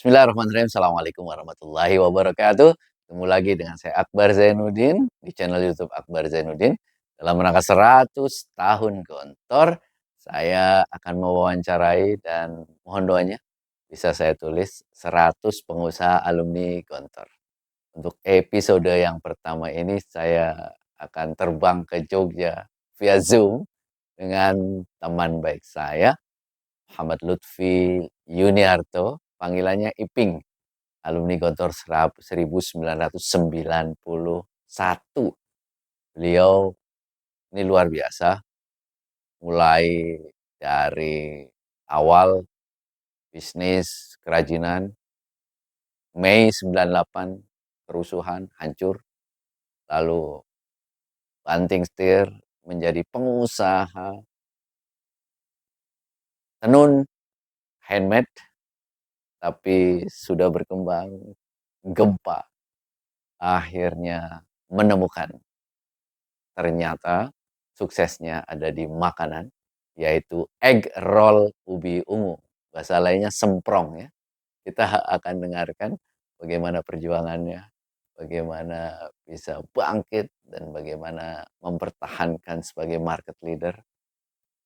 Bismillahirrahmanirrahim. Assalamualaikum warahmatullahi wabarakatuh. Ketemu lagi dengan saya Akbar Zainuddin di channel YouTube Akbar Zainuddin. Dalam rangka 100 tahun Gontor, saya akan mewawancarai dan mohon doanya bisa saya tulis 100 pengusaha alumni Gontor. Untuk episode yang pertama ini saya akan terbang ke Jogja via Zoom dengan teman baik saya, Muhammad Lutfi Yuniarto, panggilannya Iping, alumni Gontor 1991. Beliau ini luar biasa, mulai dari awal bisnis kerajinan, Mei 98 kerusuhan, hancur, lalu banting setir menjadi pengusaha tenun handmade, tapi sudah berkembang gempa, akhirnya menemukan ternyata suksesnya ada di makanan, yaitu egg roll ubi ungu. Bahasa lainnya semprong ya. Kita akan dengarkan bagaimana perjuangannya, bagaimana bisa bangkit, dan bagaimana mempertahankan sebagai market leader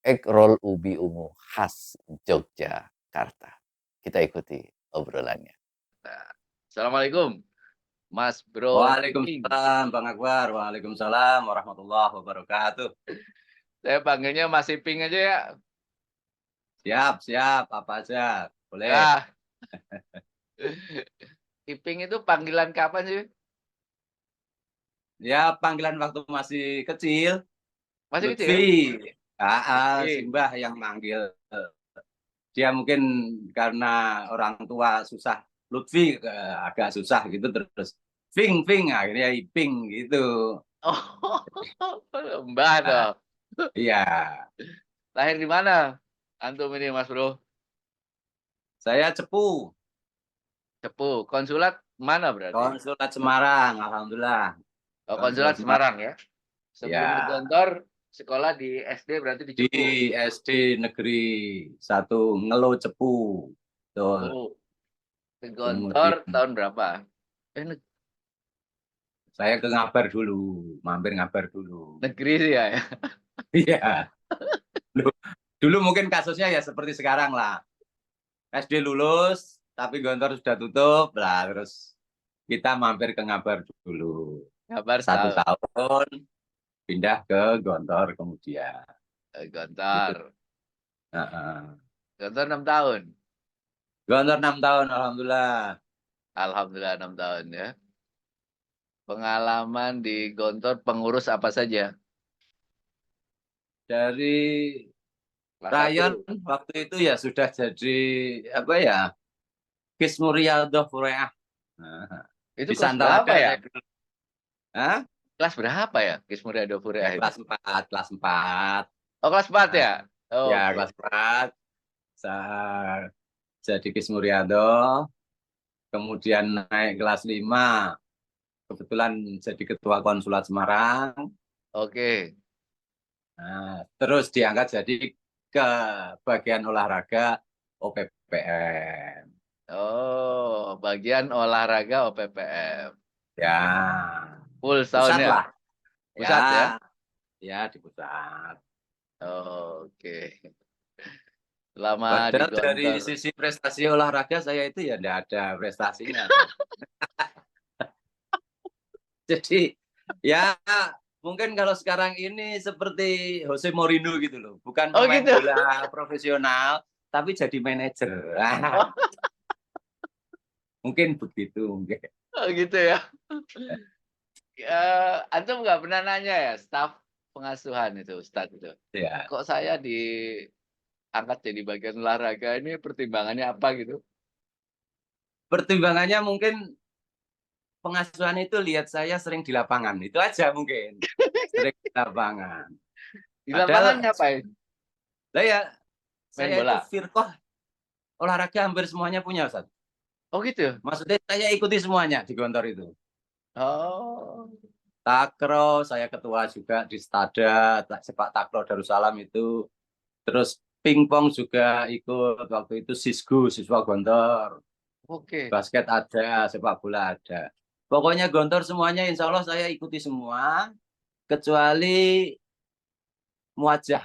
egg roll ubi ungu khas Yogyakarta. Kita ikuti obrolannya. Nah, Assalamualaikum, Mas Bro Iping. Waalaikumsalam Bang Akbar. Waalaikumsalam warahmatullahi wabarakatuh. Saya panggilnya Mas Iping aja ya. Siap, apa aja. Boleh. Ah, Iping itu panggilan kapan sih? Ya, panggilan waktu masih kecil. Masih Lutfi. kecil? Simbah yang manggil. Dia mungkin karena orang tua susah. Lutfi agak susah gitu terus. Fing, akhirnya Iping gitu. Oh, Mbah Nah, toh. iya. Lahir di mana? Antum ini Mas Bro. Saya Cepu. Cepu. Konsulat mana berarti? Konsulat Semarang, alhamdulillah. Oh, Konsulat Konsulat Semarang. Semarang ya. Sebelum di Ya. Gontor, sekolah di SD berarti di Di Cepu. SD Negeri 1 Ngelo Cepu. Betul. Oh, ke Gontor Kemudian tahun berapa? saya ke Ngabar dulu, mampir Ngabar dulu. Negeri sih ya. Iya. Dulu, dulu mungkin kasusnya ya seperti sekarang lah. SD lulus, tapi Gontor sudah tutup lah. Terus kita mampir ke Ngabar dulu. Kabar 1 setahun. tahun, pindah ke Gontor kemudian. Gitu. Gontor. Heeh. Gontor 6 tahun. Gontor 6 tahun, alhamdulillah. Alhamdulillah 6 tahun ya. Pengalaman di Gontor pengurus apa saja? Dari Kelas Rayon 1. waktu itu ya sudah jadi apa ya, Kismurialdo Fureah. Nah, Itu di kelas berapa Santaraga ya? saya dulu. Hah? Kelas berapa ya Kismuryado Ya Fureah itu? kelas 4. Oh, kelas 4 Nah, ya? ya Oke. kelas 4 saya jadi Kismurialdo, kemudian naik kelas 5 kebetulan jadi ketua konsulat Semarang. Oke. Nah, terus diangkat jadi ke bagian olahraga OPPM. Oh, bagian olahraga OPPM. Ya, Full pusat tahunnya. lah. Ya, Pusat ya? ya di pusat. Oke. Lama di Padahal dari Gontor. sisi prestasi olahraga saya itu ya tidak ada prestasinya. Jadi ya mungkin kalau sekarang ini seperti Jose Mourinho gitu loh. Bukan Oh pemain gitu. bola profesional, tapi jadi manajer. Oh, Mungkin begitu. Mungkin. oh gitu ya. Antum nggak pernah nanya ya, staf pengasuhan itu, Ustadz itu. Ya. Kok saya diangkat jadi bagian olahraga ini pertimbangannya apa gitu? Pertimbangannya mungkin pengasuhan itu lihat saya sering di lapangan. Itu aja mungkin. Sering di lapangan. Di lapangan Padahal ngapain? Main saya itu bola. firqah olahraga hampir semuanya punya, Ustaz. Oh gitu. Maksudnya saya ikuti semuanya di Gontor itu. Oh, Takraw, saya ketua juga di Stada, sepak takraw Darussalam itu. Terus pingpong juga ikut waktu itu Sisgu, siswa Gontor. Oke. Basket ada, sepak bola ada. Pokoknya Gontor semuanya insya Allah saya ikuti semua, kecuali muajah.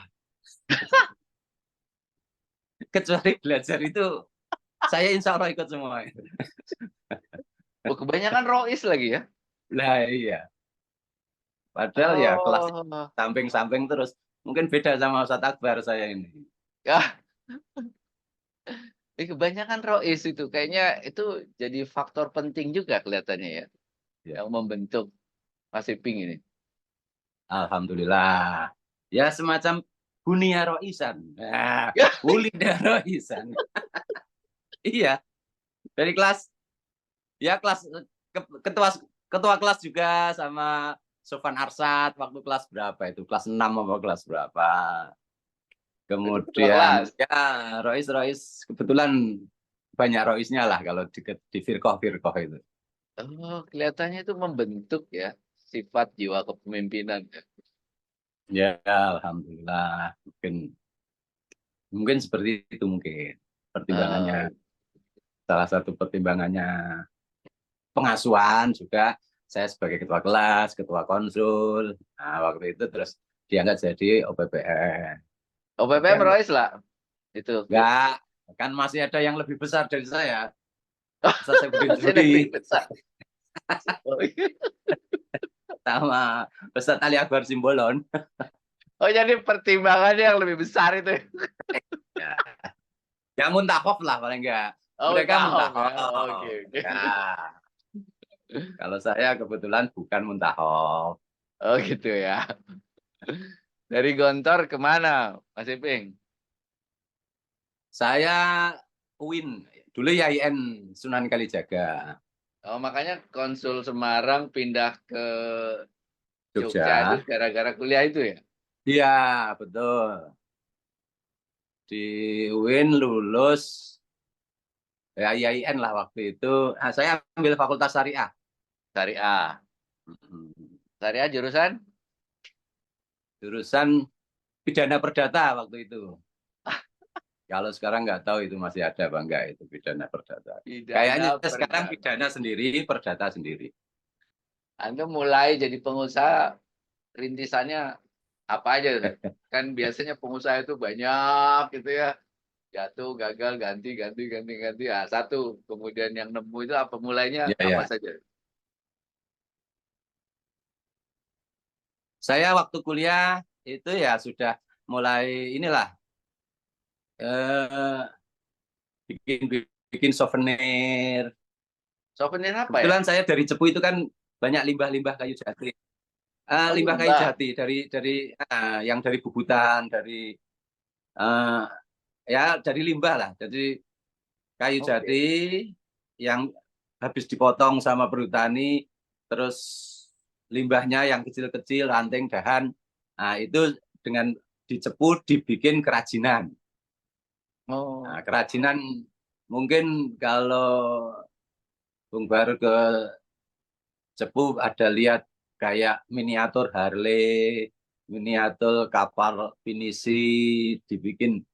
Kecuali belajar itu, saya insya Allah ikut semua. Oh, kebanyakan Rois lagi ya? Nah iya, padahal ya kelas Oh, samping-samping terus. Mungkin beda sama Ustadz Akbar saya ini. ya, kebanyakan Rois itu. Kayaknya itu jadi faktor penting juga kelihatannya ya, Ya, yang membentuk Mas Iping ini. Alhamdulillah. Ya semacam Bunia Roisan. Nah, Ya, Bulida Roisan. Iya, dari kelas, ya kelas ketua ketua kelas juga sama Sofan Arsat waktu kelas berapa itu? Kelas 6 apa kelas berapa? berarti ketua Kemudian kelas. ya Rois Rois kebetulan banyak Roisnya lah kalau di Firkoh itu. Oh, kelihatannya itu membentuk ya sifat jiwa kepemimpinan. Ya Alhamdulillah mungkin mungkin seperti itu mungkin Oh, pertimbangannya, salah satu pertimbangannya pengasuhan juga saya sebagai ketua kelas, ketua konsul. Nah, waktu itu terus diangkat jadi OPPN. OPPM OPPN Rois lah itu. enggak, kan masih ada yang lebih besar dari saya. Oh, Ustaz Saifuddin masih lebih Juri besar. Oh, iya. sama Ustaz Ali Akbar Simbolon. Oh, jadi pertimbangannya yang lebih besar itu. Ya, yang muntahof lah paling enggak. Oh, Mereka tahu ya. Oke, muntahof. oke. Ya, kalau saya kebetulan bukan muntahof. Oh, gitu ya. Dari Gontor kemana, Mas Iping? Saya UIN, dulu YIN Sunan Kalijaga, Oh, makanya konsul Semarang pindah ke Jogja itu Jogja. gara-gara kuliah itu ya? Iya, betul. Di UIN lulus ya IAIN lah waktu itu. Nah, saya ambil Fakultas Syariah. Syariah. Syariah jurusan? Jurusan pidana perdata waktu itu. Kalau sekarang nggak tahu itu masih ada apa enggak itu pidana perdata. Pidana Kayaknya sekarang perdata. pidana sendiri, perdata sendiri. Anda mulai jadi pengusaha, rintisannya apa aja tuh? Kan biasanya pengusaha itu banyak gitu ya. Jatuh, gagal, ganti, ganti, ganti, ganti. Ah, satu. Kemudian yang nemu itu apa mulainya Ya, apa ya. saja? Saya waktu kuliah itu ya sudah mulai inilah eh, bikin bikin souvenir. Souvenir apa ya? Kebetulan saya dari Cepu itu kan banyak limbah-limbah kayu jati. Oh, Limbah kayu limbah. jati dari yang dari bubutan, dari eh, ya dari limbah lah. Jadi kayu jati Oke. yang habis dipotong sama perhutani, terus limbahnya yang kecil-kecil, ranting, dahan. Nah, itu dengan dicepu dibikin kerajinan. Nah, Oh, kerajinan mungkin kalau Bung Baru ke Cepu ada lihat kayak miniatur Harley, miniatur kapal pinisi, dibikin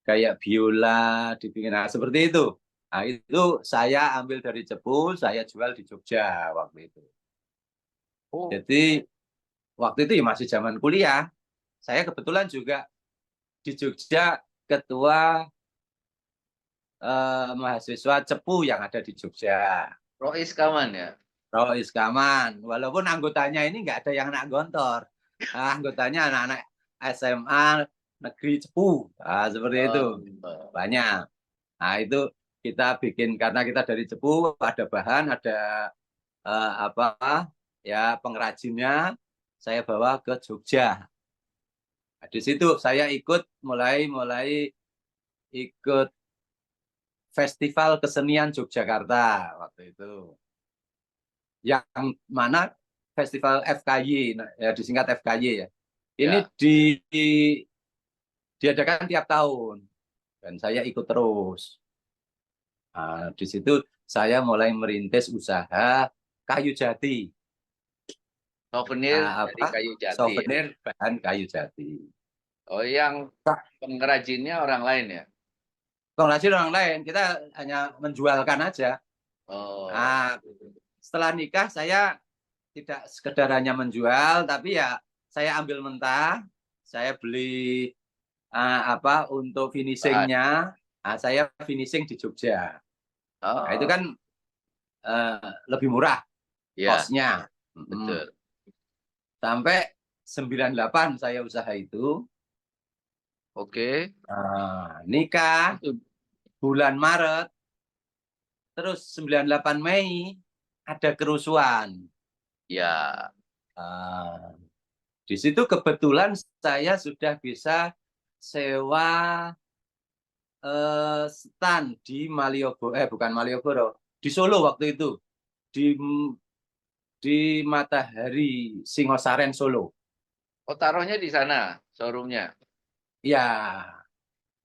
kayak biola, dibikin nah, seperti itu. Nah, itu saya ambil dari Cepu, saya jual di Jogja waktu itu. oh, Jadi waktu itu ya masih zaman kuliah. Saya kebetulan juga di Jogja ketua mahasiswa Cepu yang ada di Jogja. Rois kaman ya? Rois Kaman. Walaupun anggotanya ini nggak ada yang anak gontor. Anggotanya anak-anak SMA negeri Cepu. Nah, seperti itu. Oh, Banyak. Nah, itu kita bikin karena kita dari Cepu ada bahan, ada apa ya pengrajinnya saya bawa ke Jogja. Nah, di situ saya ikut mulai mulai ikut Festival Kesenian Yogyakarta waktu itu. Yang mana Festival FKY, ya disingkat FKY ya. Ini ya. diadakan tiap tahun dan saya ikut terus. Nah, di situ saya mulai merintis usaha kayu jati. Souvenir Nah, dari apa? kayu jati ya? Souvenir bahan kayu jati. Oh, yang pengrajinnya orang lain ya? pengrajin orang lain, kita hanya menjualkan aja. Oh, Nah, setelah nikah saya tidak sekedar hanya menjual, tapi ya saya ambil mentah, saya beli untuk bahan. finishingnya, saya finishing di Jogja. Nah, itu Oh, kan lebih murah ya, kosnya. betul. Sampai 98 saya usaha itu. Oke. Nikah Itu bulan Maret, terus 98 Mei ada kerusuhan. ya, Ah, di situ kebetulan saya sudah bisa sewa stand di Malioboro, bukan Malioboro, di Solo waktu itu, di Matahari Singosaren Solo. oh taruhnya di sana, showroomnya. Ya,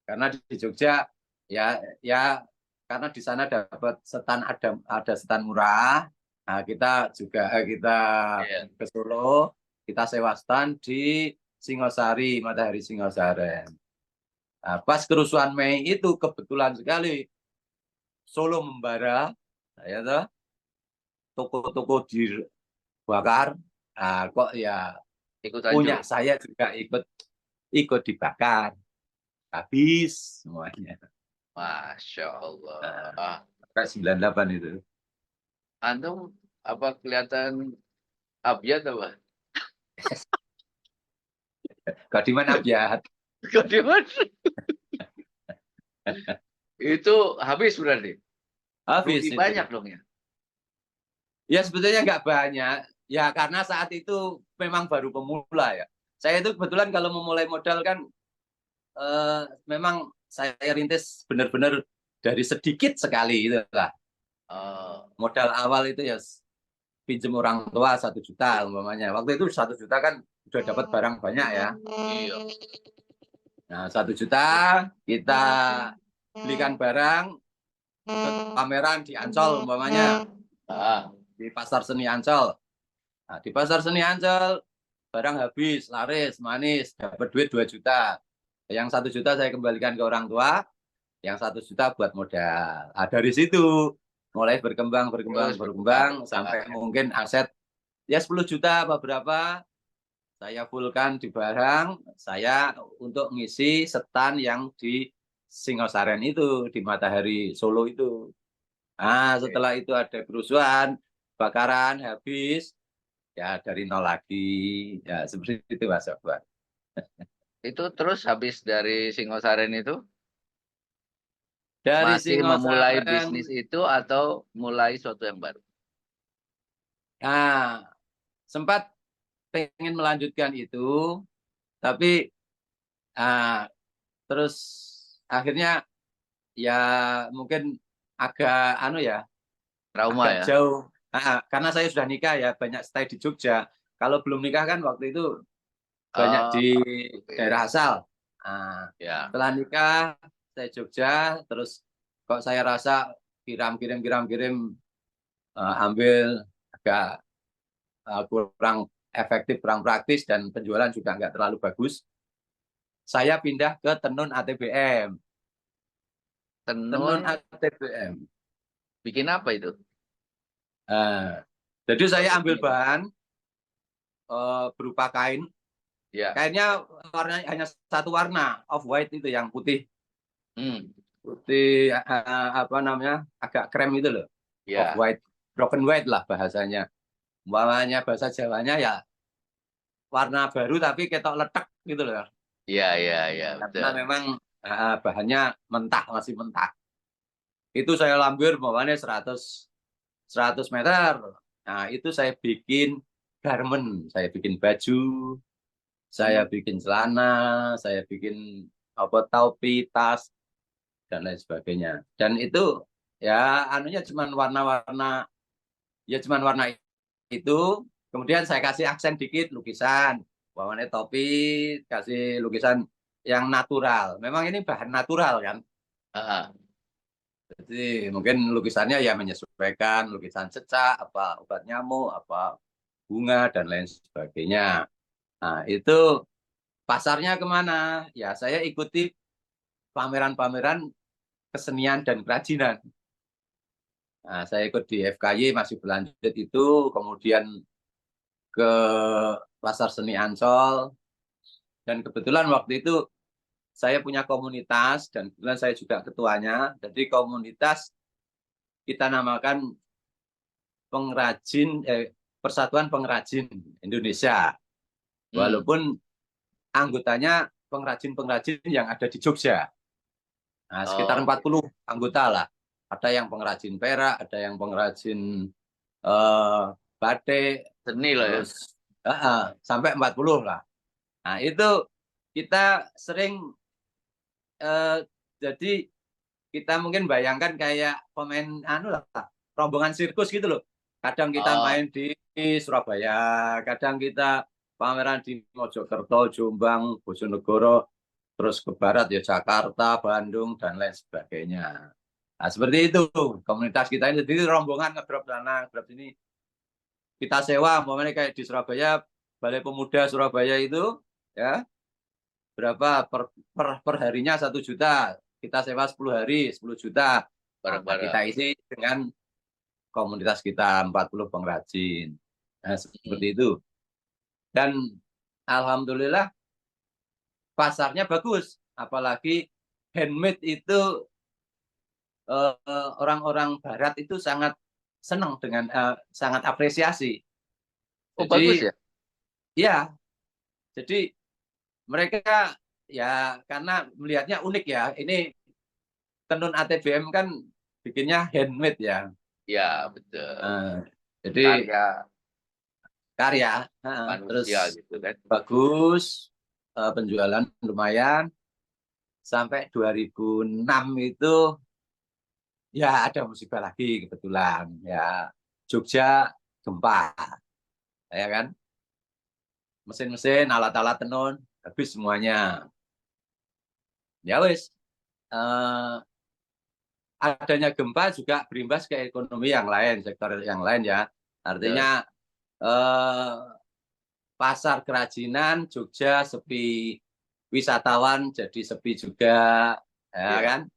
karena di Jogja ya ya karena di sana dapat stand, ada stand murah. Nah, kita juga kita Iya. ke Solo, kita sewa stand di Singosari, Matahari Singosaren. Nah, pas kerusuhan Mei itu kebetulan sekali Solo membara, ya toh, toko-toko dibakar. Nah, kok ya Ikut punya hancur. saya juga ikut ikut dibakar, habis semuanya. Masya Nah, Allah. kayak 98 itu. Antum apa kelihatan abjad apa? Kau di mana Biat? Kok di mana? Itu habis berarti. Habis Rugi itu. banyak dong ya. Ya sebetulnya nggak banyak. Ya karena saat itu memang baru pemula ya. Saya itu kebetulan kalau memulai modal kan memang saya rintis benar-benar dari sedikit sekali itu lah. Oh, Modal awal itu ya pinjam orang tua 1 juta umpamanya. Waktu itu 1 juta kan udah dapat barang banyak ya. iya. Nah 1 juta kita belikan barang, ikut pameran di Ancol umpamanya, Ah, di pasar seni Ancol. Nah, di pasar seni Ancol barang habis, laris, manis, dapat duit 2 juta. Yang 1 juta saya kembalikan ke orang tua, yang 1 juta buat modal. Nah, dari situ mulai berkembang, berkembang, terus berkembang, berkembang berkembang. sampai mungkin aset ya 10 juta apa berapa saya fullkan di barang, saya untuk ngisi setan yang di Singosaren itu, di Matahari Solo itu. Nah, Oke. setelah itu ada kerusuhan, bakaran, habis, ya dari nol lagi. Ya, seperti itu Mas Sofwan. Itu terus habis dari Singosaren itu Dari masih memulai Singosaren, bisnis itu atau mulai sesuatu yang baru? nah, sempat pengen melanjutkan itu, tapi ah, terus akhirnya ya mungkin agak Trauma agak ya? jauh. Karena saya sudah nikah ya, banyak stay di Jogja. Kalau belum nikah kan waktu itu banyak Oh, di daerah oke. asal. Nah, Ya. setelah nikah saya Jogja, terus kok saya rasa kirim ambil agak kurang efektif, kurang praktis dan penjualan juga nggak terlalu bagus. Saya pindah ke Tenun ATBM. Tenun Tenun ATBM. bikin apa itu? Nah, jadi saya ambil Produknya apa? bahan berupa kain. Ya. Kainnya warnanya hanya satu warna, off white itu yang putih, Hmm. putih apa namanya, agak krem itu loh, off Ya. white, broken white lah bahasanya. Umpamanya bahasa Jawanya ya warna baru tapi ketok letek gitu loh. Iya, iya, iya, Karena betul. memang bahannya mentah, masih mentah. Itu saya lambir umpamanya 100 meter. Nah, itu saya bikin garment, saya bikin baju, saya Hmm. bikin celana, saya bikin apa topi, tas dan lain sebagainya. Dan itu ya anunya cuman warna-warna, ya cuman warna itu. Kemudian saya kasih aksen dikit lukisan, warnanya topi, kasih lukisan yang natural. Memang ini bahan natural kan. Ah, Jadi mungkin lukisannya ya menyesuaikan lukisan cecak, apa obat nyamuk, apa bunga dan lain sebagainya. Nah, itu pasarnya kemana? Ya saya ikuti pameran-pameran kesenian dan kerajinan. Nah, saya ikut di FKY masih berlanjut itu, kemudian ke Pasar Seni Ancol, dan kebetulan waktu itu saya punya komunitas dan kebetulan saya juga ketuanya. Jadi komunitas kita namakan Persatuan Pengrajin Indonesia. Walaupun anggotanya pengrajin-pengrajin yang ada di Jogja. Nah, sekitar 40 anggota lah. Ada yang pengrajin perak, ada yang pengrajin batik, Seni lah ya. terus sampai 40 lah. Nah, itu kita sering jadi kita mungkin bayangkan kayak pemain lah, rombongan sirkus gitu loh. Kadang kita main di Surabaya, kadang kita pameran di Mojokerto, Jombang, Bojonegoro, terus ke barat ya Jakarta, Bandung, dan lain sebagainya. Nah, seperti itu komunitas kita ini. Jadi rombongan ngedrop sana, ngedrop sini. Kita sewa, momennya kayak di Surabaya, Balai Pemuda Surabaya itu, ya berapa per harinya 1 juta. Kita sewa 10 hari, 10 juta. Nah, kita isi dengan komunitas kita 40 pengrajin. Nah, seperti itu. Dan alhamdulillah pasarnya bagus. Apalagi handmade itu orang-orang barat itu sangat senang dengan sangat apresiasi. Oh, bagus Jadi ya? ya, jadi mereka ya karena melihatnya unik ya. Ini tenun ATBM kan bikinnya handmade ya. Ya, betul. Jadi karya, terus manusia gitu kan. bagus, penjualan lumayan. Sampai 2006 itu ya ada musibah lagi kebetulan ya, Jogja gempa, ya kan, mesin-mesin, alat-alat tenun habis semuanya. Ya wis, adanya gempa juga berimbas ke ekonomi yang lain, sektor yang lain ya. Artinya pasar kerajinan Jogja sepi, wisatawan jadi sepi juga, ya kan.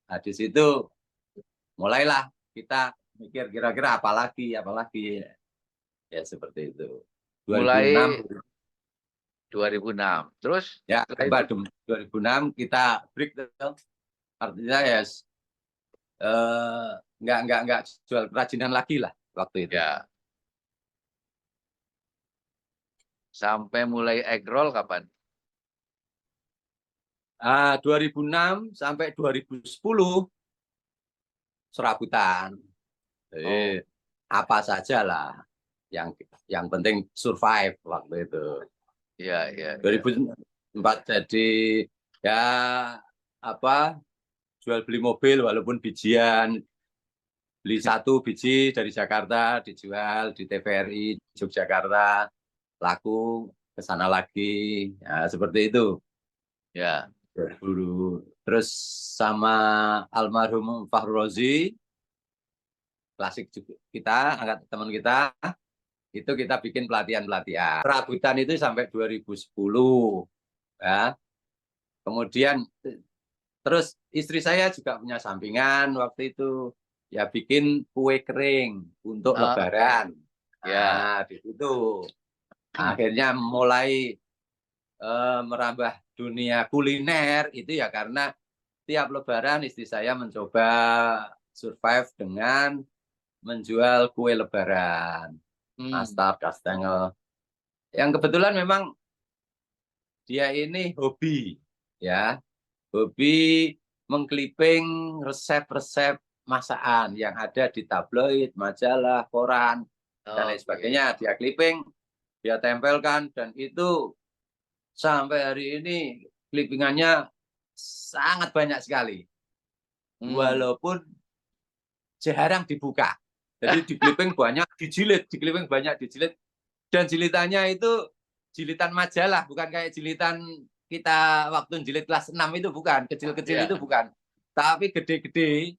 Nah, di situ mulailah kita mikir kira-kira apalagi ya seperti itu. 2006 Mulai 2006. Terus ya setelah itu 2006 kita break, artinya ya nggak jual kerajinan lagi lah waktu itu. ya sampai mulai egg roll kapan? 2006 sampai 2010 serabutan. Jadi apa saja lah, yang penting survive waktu itu. Iya. 2004 jadi ya apa, jual beli mobil walaupun bijian, beli 1 biji dari Jakarta dijual di TVRI Yogyakarta, laku ke sana lagi, ya seperti itu. Ya. Dulu terus sama almarhum Fahru Rozi, klasik juga kita, angkat teman kita, itu kita bikin pelatihan perabutan itu sampai 2010 ya. Kemudian terus istri saya juga punya sampingan waktu itu, ya bikin kue kering untuk Lebaran. Ya. Nah, di situ akhirnya mulai merambah dunia kuliner itu ya, karena tiap Lebaran istri saya mencoba survive dengan menjual kue Lebaran, nastar, kastengel. Yang kebetulan memang dia ini hobi, ya, hobi mengkliping resep-resep masakan yang ada di tabloid, majalah, koran, dan lain sebagainya. Dia clipping, dia tempelkan, dan itu sampai hari ini clippingannya sangat banyak sekali. Walaupun jarang dibuka. Jadi di clipping banyak, dijilid, dan jilitannya itu jilitan majalah, bukan kayak jilitan kita waktu jilid kelas 6 itu, bukan, kecil-kecil itu bukan. Tapi gede-gede,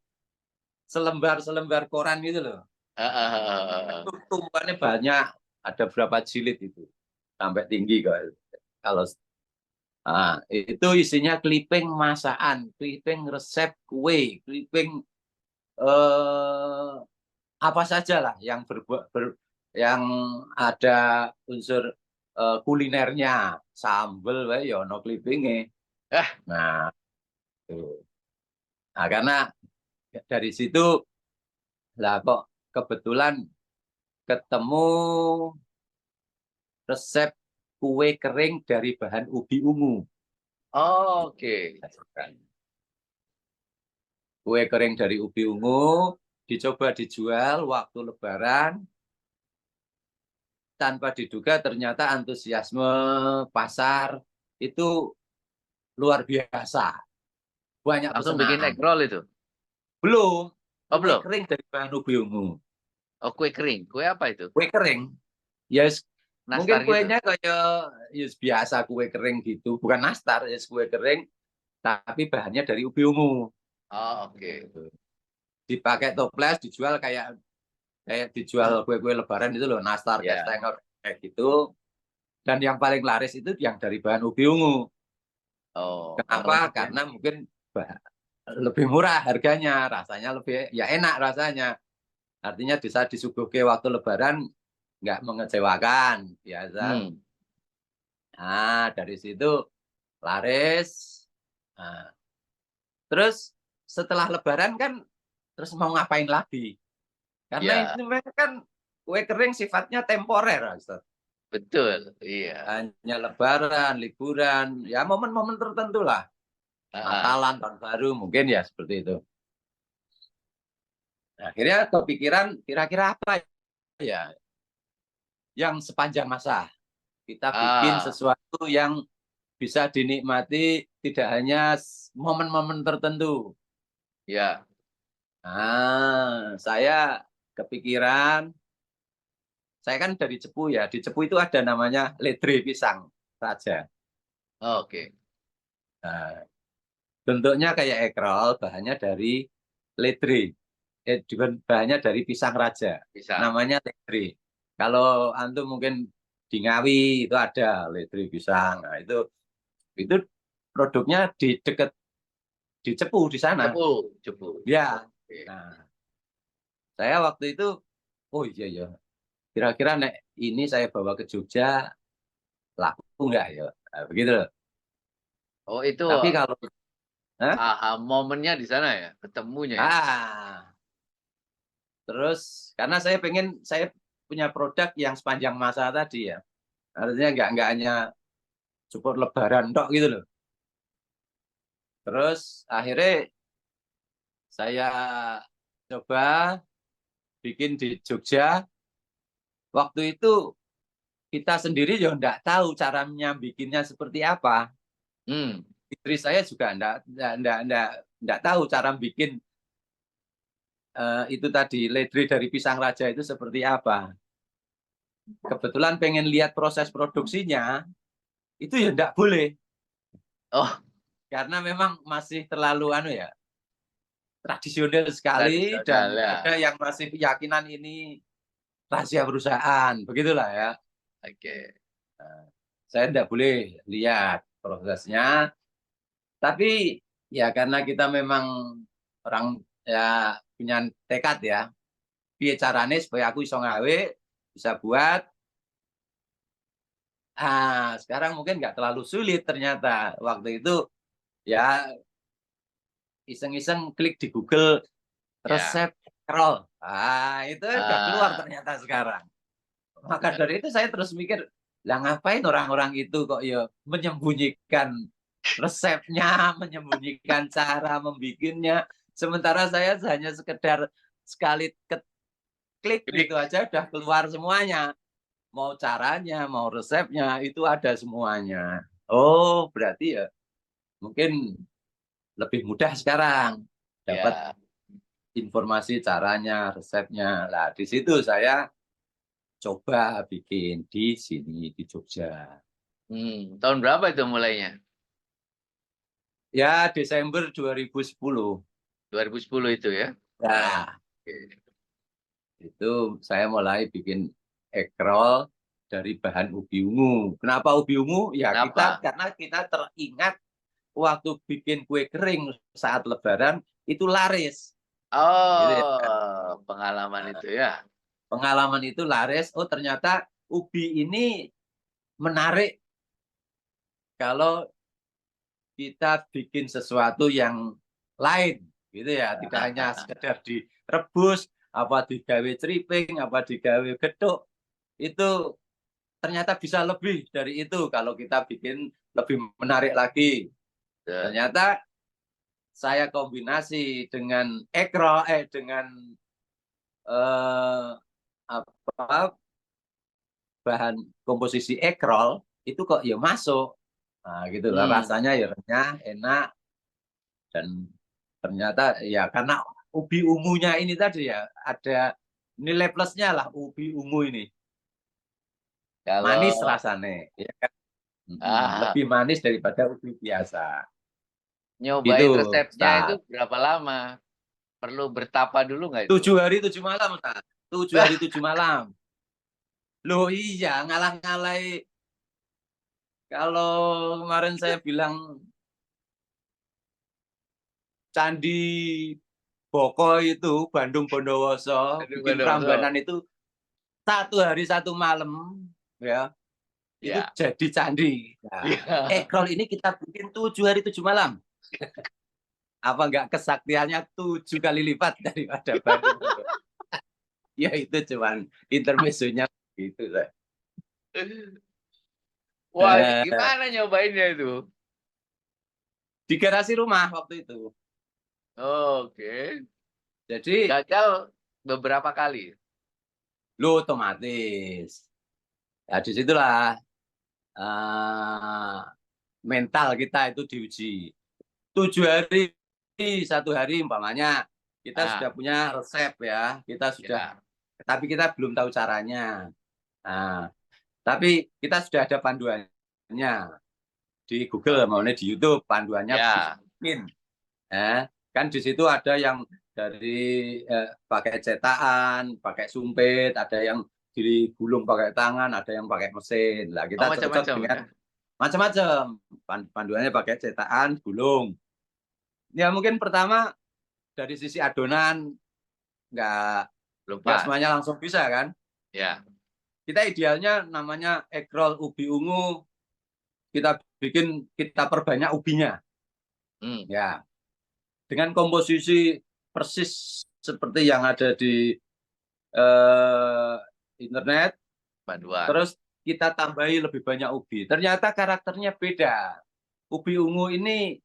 selembar-selembar koran gitu loh. Itu tumpukannya banyak, ada berapa jilid itu. Sampai tinggi kalau Nah, itu isinya clipping masakan, clipping resep kue, clipping eh, apa saja lah yang yang ada unsur kulinernya, sambel, wae ya no clippingnya. Ah, Nah, tuh. Nah, karena dari situ lah kok kebetulan ketemu resep kue kering dari bahan ubi ungu. oke. Kue kering dari ubi ungu dicoba dijual waktu Lebaran, tanpa diduga ternyata antusiasme pasar itu luar biasa. Banyak Langsung bikin egg pesanan. roll itu. Belum, Oh, kue belum. kering dari bahan ubi ungu. Oh, kue kering. Kue apa itu? Kue kering, ya mungkin Nastar gitu. kuenya kayak ya biasa kue kering gitu, bukan nastar, ya kue kering, tapi bahannya dari ubi ungu. Oh, oke. Dipakai toples, dijual kayak kayak dijual kue-kue Lebaran itu loh, nastar, Ya. kastengel kayak gitu. Dan yang paling laris itu yang dari bahan ubi ungu. Oh, Kenapa? menarik ya. Karena mungkin lebih murah harganya, rasanya lebih ya enak rasanya. Artinya bisa disuguhke waktu Lebaran nggak mengecewakan biasa. Hmm. Nah, dari situ laris. Nah, terus setelah Lebaran kan terus mau ngapain lagi? Karena Ya, itu kan kue kering sifatnya temporer, Ustaz. betul. Iya. Hanya Lebaran, liburan, ya momen-momen tertentu lah. Ah, Natalan, tahun baru, mungkin ya seperti itu. Nah, akhirnya kepikiran kira-kira apa ya yang sepanjang masa. Kita bikin ah, sesuatu yang bisa dinikmati tidak hanya momen-momen tertentu. ya. Nah, saya kepikiran, saya kan dari Cepu ya, di Cepu itu ada namanya ledre pisang raja. Oke. Nah, bentuknya kayak ekrol, bahannya dari ledre. Bahannya dari pisang raja. Bisa. Namanya ledre. Kalau antum mungkin di Ngawi itu ada ledre pisang. Nah, itu produknya di dekat di Cepu di sana. Cepu, cepu. Ya. Oke. Nah, saya waktu itu, oh iya ya, kira-kira nek ini saya bawa ke Jogja laku nggak ya? Nah, begitu loh. Oh, itu Tapi kalau, hah? aha momennya di sana ya, ketemunya ya. Terus karena saya punya produk yang sepanjang masa tadi ya. Artinya nggak hanya support Lebaran dok gitu loh. Terus akhirnya saya coba bikin di Jogja. Waktu itu kita sendiri ya nggak tahu caranya bikinnya seperti apa. Hmm. Istri saya juga nggak tahu cara bikin itu tadi ledre dari pisang raja itu seperti apa. Kebetulan pengen lihat proses produksinya, itu ya nggak boleh Oh, karena memang masih terlalu anu ya tradisional sekali dan tradisional ya. ada yang masih keyakinan ini rahasia perusahaan, begitulah ya. Oke. Nah, saya tidak boleh lihat prosesnya, tapi ya karena kita memang orang ya punya tekad ya, piye carane supaya aku iso ngawe, bisa buat. Ah, sekarang mungkin nggak terlalu sulit ternyata. Waktu itu ya iseng-iseng klik di Google Ya. resep roll. Ah, itu udah keluar Ah, ternyata sekarang. Maka dari itu saya terus mikir, lah ngapain orang-orang itu kok ya menyembunyikan resepnya, menyembunyikan cara membikinnya. Sementara saya hanya sekedar sekali klik klik. gitu aja udah keluar semuanya. Mau caranya, mau resepnya, itu ada semuanya. Oh, berarti ya mungkin lebih mudah sekarang dapat Ya. informasi caranya, resepnya. Lah, di situ saya coba bikin di sini di Jogja. Tahun berapa itu mulainya? Ya, Desember 2010. 2010 itu ya. Nah, Oke. itu saya mulai bikin egg roll. dari bahan ubi ungu. Kenapa ubi ungu? Ya Kenapa? karena kita teringat waktu bikin kue kering saat Lebaran itu laris. Gitu ya. Oh, pengalaman Nah, itu ya. pengalaman itu laris. Oh ternyata ubi ini menarik kalau kita bikin sesuatu yang lain, gitu ya. Tidak hanya sekedar direbus, apa digawe ceriping, apa digawe geduk, itu ternyata bisa lebih dari itu kalau kita bikin lebih menarik lagi. Ternyata saya kombinasi dengan dengan eh, apa bahan komposisi ekrol itu kok ya masuk. Nah, gitu lah Hmm. rasanya ya renyah, enak dan ternyata ya karena ubi ungunya ini tadi ya ada nilai plusnya lah ubi ungu ini. Manis Kalau rasanya, ya kan? ah, Lebih manis daripada ubi biasa. Gitu, nyobain resepnya itu Ustaz. berapa lama? Perlu bertapa dulu nggak itu? 7 hari 7 malam, Ustaz. 7 hari 7 malam. Loh iya, ngalah-ngalahi. Kalau kemarin saya bilang Candi Boko itu, Bandung Bondowoso, Aduh, bikin Prambanan Bondowoso. itu 1 hari 1 malam, ya itu Ya. jadi candi. Nah, Iya. ekrol ini kita bikin 7 hari 7 malam. Apa enggak kesaktiannya 7 kali lipat daripada Bandung? Ya itu cuman intermezzonya gitu lah. Wah, itu Eh, gimana nyobainnya itu? di garasi rumah waktu itu. Oke. Jadi Gagal beberapa kali. lu otomatis. Ya disitulah eh, mental kita itu diuji. 7 hari 1 hari umpamanya kita sudah Ah, punya resep ya, kita sudah, ya. tapi kita belum tahu caranya. Nah, tapi kita sudah ada panduannya di Google, Oke. maupun di YouTube, panduannya Ya. bikin. Kan di situ ada yang dari pakai cetakan, pakai sumpit, ada yang digulung pakai tangan, ada yang pakai mesin. Lah kita Oh, cocok macam-macam dengan ya. macam-macam. Panduannya pakai cetakan, gulung. Ya mungkin pertama dari sisi adonan nggak Belum nggak pas. semuanya langsung bisa kan. Ya. Kita idealnya namanya egrol ubi ungu, kita perbanyak ubinya. Hmm. Ya, dengan komposisi persis seperti yang ada di eh, internet, Paduan. terus kita tambahi lebih banyak ubi. Ternyata karakternya beda. Ubi ungu ini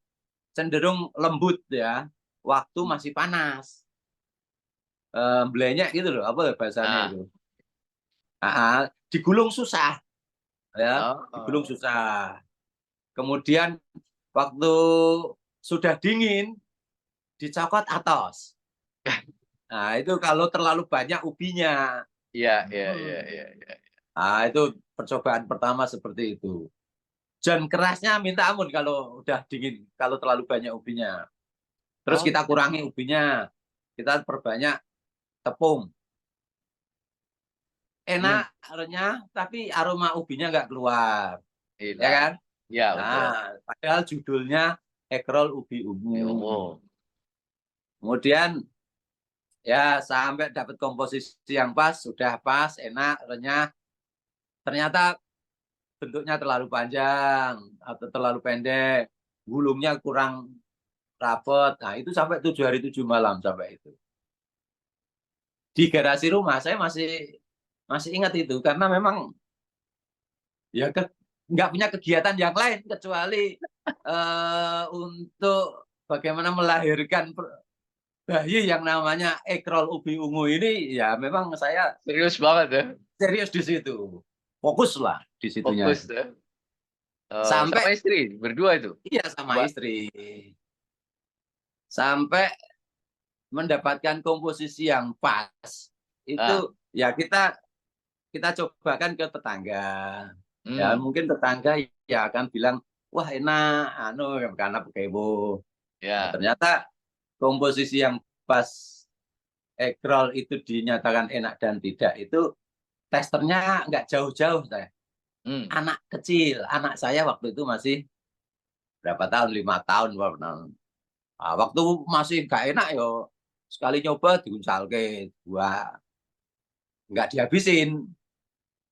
cenderung lembut ya, waktu masih panas. Belenyek gitu loh, apa bahasanya Ah. itu. Digulung susah, ya, digulung Oh. susah. Kemudian waktu sudah dingin, dicokot atos. Nah, itu kalau terlalu banyak ubinya. Iya, iya, iya, Hmm. iya, iya. Nah, itu percobaan pertama seperti itu. Dan kerasnya minta ampun kalau udah dingin, kalau terlalu banyak ubinya. Terus Oh, kita kurangi ubinya, kita perbanyak tepung. hmm. Enak, renyah, tapi aroma ubinya nggak keluar. Ya Hilang. kan? Ya, betul. Nah, padahal judulnya ekrol ubi Di ungu. umum. Kemudian ya sampai dapat komposisi yang pas, sudah pas, enak, renyah. Ternyata bentuknya terlalu panjang atau terlalu pendek, gulungnya kurang rapet. Nah, itu sampai 7 hari 7 malam sampai itu. Di garasi rumah saya masih masih ingat itu karena memang ya nggak punya kegiatan yang lain kecuali untuk bagaimana melahirkan bayi yang namanya ekrol ubi ungu ini, ya memang saya Serius banget ya. serius di situ. Fokus lah di situnya. Fokus ya. Sama Sampai istri, berdua itu. iya sama Mbak. istri. Sampai mendapatkan komposisi yang pas. Ah. Itu ya kita kita cobakan ke tetangga. Ya Hmm. mungkin tetangga ya akan bilang, wah enak, anu karena pekebo. Nah, Ya. ternyata komposisi yang pas ekrol itu dinyatakan enak dan tidak itu testernya nggak jauh-jauh saya. Hmm. Anak kecil, anak saya waktu itu masih berapa tahun, 5 tahun. Nah, waktu masih nggak enak yo, sekali nyoba diunsal ke dua, nggak dihabisin.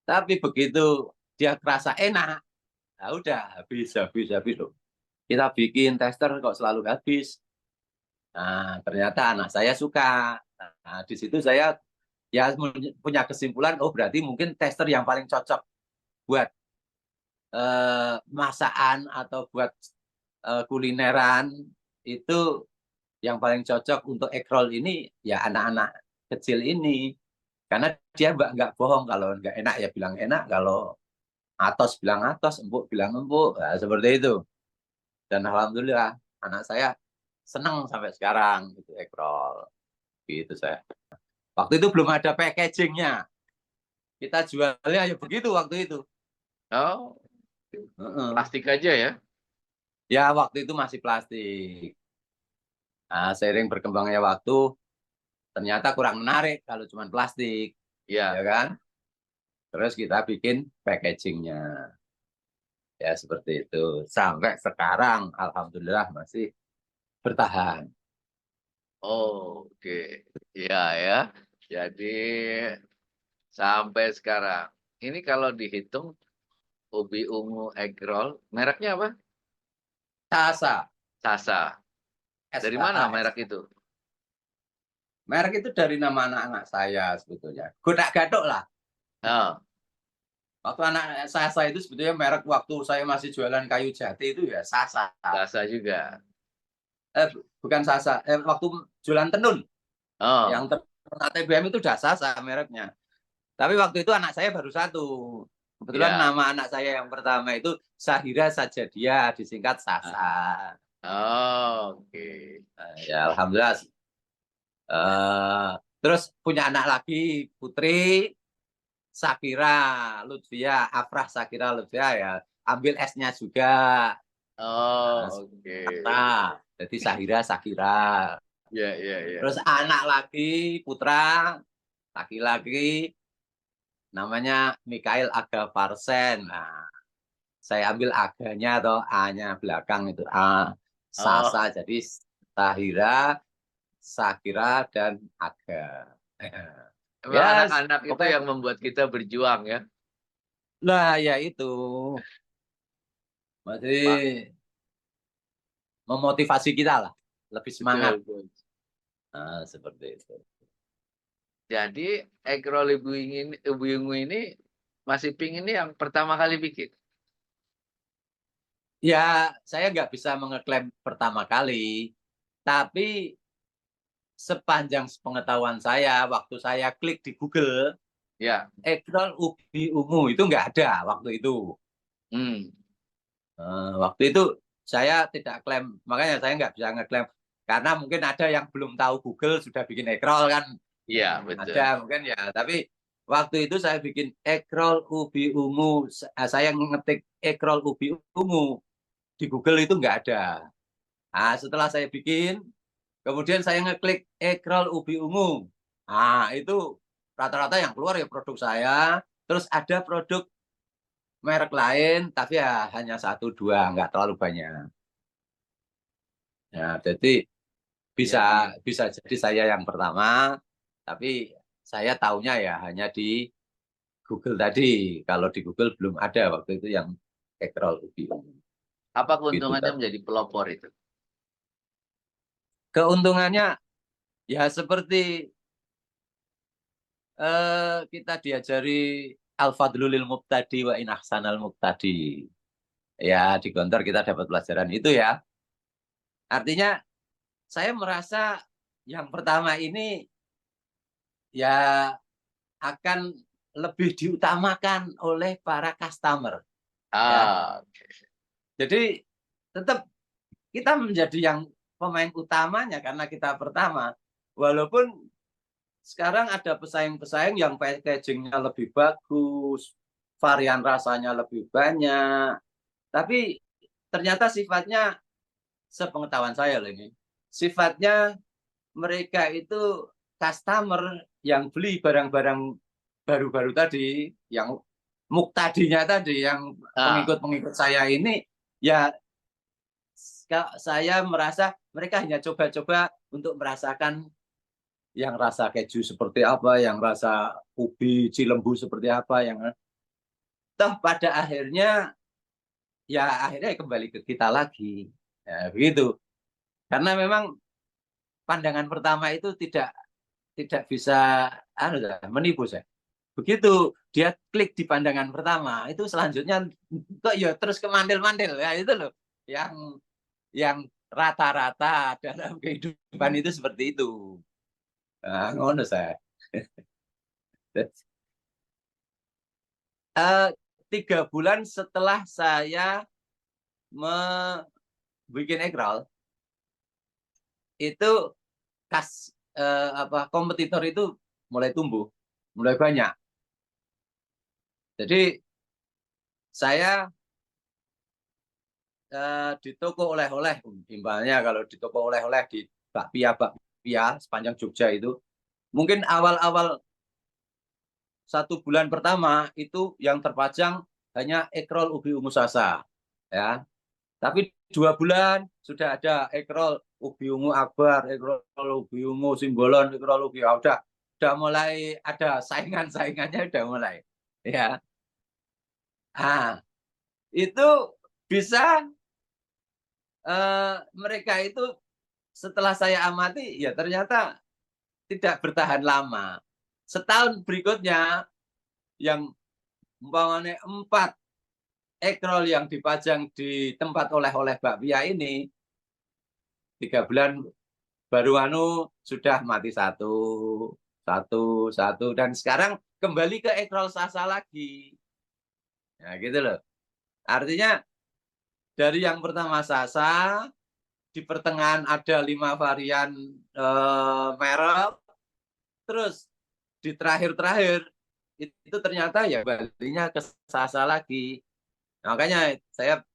Tapi begitu dia kerasa enak, nah udah habis loh. Kita bikin tester kok selalu habis. Nah, ternyata anak saya suka. Nah, di situ saya ya punya kesimpulan, oh berarti mungkin tester yang paling cocok buat masakan atau buat kulineran itu yang paling cocok untuk egg roll ini ya anak-anak kecil ini. Karena dia nggak bohong, kalau nggak enak ya bilang enak, kalau atos bilang atos, empuk bilang empuk, nah, seperti itu. Dan alhamdulillah anak saya senang sampai sekarang itu egg roll. Gitu saya. Waktu itu belum ada packagingnya. Kita jualnya ya begitu waktu itu. Oh, Heeh. plastik aja ya? Ya waktu itu masih plastik. Nah, seiring berkembangnya waktu, ternyata kurang menarik kalau cuma plastik, ya Ya. kan? Terus kita bikin packagingnya, ya seperti itu. Sampai sekarang, alhamdulillah masih bertahan. Oke. Iya ya. Jadi sampai sekarang. Ini kalau dihitung ubi ungu egg roll, mereknya apa? Sasa, Sasa. Dari mana SHA. merek itu? Merek itu dari nama anak-anak saya sebetulnya. Godak gadok lah. Oh, Waktu anak Sasa itu sebetulnya merek waktu saya masih jualan kayu jati itu ya Sasa. Sasa juga. Bukan Sasa. Waktu jualan tenun. Yang Oh, ATBM itu udah Sasa mereknya. Tapi waktu itu anak saya baru satu. Kebetulan ya. nama anak saya yang pertama itu Sahira Sajadia, disingkat Sasa. Oh, oke. Ya Alhamdulillah. Terus punya anak lagi, Putri Sakira Lutfia, Afrah Sakira Lutfia ya. Ambil S-nya juga. Nah, Oh, oke. jadi Sahira Sakira. Ya, ya, ya. Terus anak lagi, putra laki-laki, namanya Mikael Aga Farsen. Nah, saya ambil aganya atau A-nya belakang itu A. Oh, Sasa, jadi Tahira, Sakira, dan Aga. emang Ya, anak-anak itu pokoknya, yang membuat kita berjuang ya, nah ya itu. Pak. Masih memotivasi kita lah. Lebih semangat. Betul, betul. Nah, seperti itu. Jadi egg roll ibu ungu ini masih pingin ini yang pertama kali bikin. Ya, saya nggak bisa mengeklaim pertama kali. Tapi sepanjang pengetahuan saya, waktu saya klik di Google, Ya. egg ubi ungu itu nggak ada waktu itu. Hmm. Waktu itu saya tidak klaim, makanya saya nggak bisa ngeklaim. Karena mungkin ada yang belum tahu Google sudah bikin egg roll kan. Iya, Ada betul. mungkin ya. Tapi waktu itu saya bikin egg roll ubi ungu. Saya ngetik egg roll ubi ungu. Di Google itu nggak ada. Nah, setelah saya bikin, kemudian saya ngeklik egg roll ubi ungu. Nah, itu rata-rata yang keluar ya produk saya. Terus ada produk merek lain, tapi ya hanya satu dua, nggak terlalu banyak. Ya, jadi Iya, bisa iya. bisa jadi saya yang pertama, tapi saya taunya ya hanya di Google tadi. Kalau di Google belum ada waktu itu yang egg roll ubi ungu. Apa Gitu, keuntungannya Tat. menjadi pelopor itu? Keuntungannya ya seperti kita diajari al-fadlul muqtadi wa in ahsanal muqtadi. Ya, di Gontor kita dapat pelajaran itu ya. Artinya saya merasa yang pertama ini ya akan lebih diutamakan oleh para customer ya. Ah, Jadi tetap kita menjadi yang pemain utamanya karena kita pertama. Walaupun sekarang ada pesaing-pesaing yang packagingnya lebih bagus, varian rasanya lebih banyak, tapi ternyata sifatnya sepengetahuan saya loh ini, sifatnya mereka itu customer yang beli barang-barang baru-baru tadi, yang muktadinya tadi, yang pengikut-pengikut saya ini, ya saya merasa mereka hanya coba-coba untuk merasakan yang rasa keju seperti apa, yang rasa ubi cilembu seperti apa, yang toh pada akhirnya ya akhirnya kembali ke kita lagi. Ya, begitu. Karena memang pandangan pertama itu tidak bisa menipu saya. Begitu dia klik di pandangan pertama, itu selanjutnya kok ya terus ke mandel-mandel ya, itu loh yang rata-rata dalam kehidupan itu seperti itu. Nah, ngono saya. 3 bulan setelah saya membuat ekral, itu kompetitor itu mulai tumbuh, mulai banyak. Jadi saya di toko oleh-oleh, misalnya kalau di toko oleh-oleh di bakpia sepanjang Jogja itu, mungkin awal-awal 1 bulan pertama itu yang terpajang hanya ekrol ubi ungu sasa, ya. Tapi 2 bulan sudah ada ekrol ubi ungu akbar, ekrol ubi ungu simbolon, ekrol ubi udah mulai ada saingannya udah mulai, ya. Nah, itu bisa mereka itu setelah saya amati ya ternyata tidak bertahan lama. Setahun berikutnya yang umpamanya 4 ekrol yang dipajang di tempat oleh-oleh bakpia ini 3 bulan baru sudah mati satu dan sekarang kembali ke ekrol sasa lagi. Nah, gitu loh. Artinya dari yang pertama sasa, di pertengahan ada 5 varian merek, terus di terakhir-terakhir itu ternyata ya balinya ke sasa lagi. Nah, makanya saya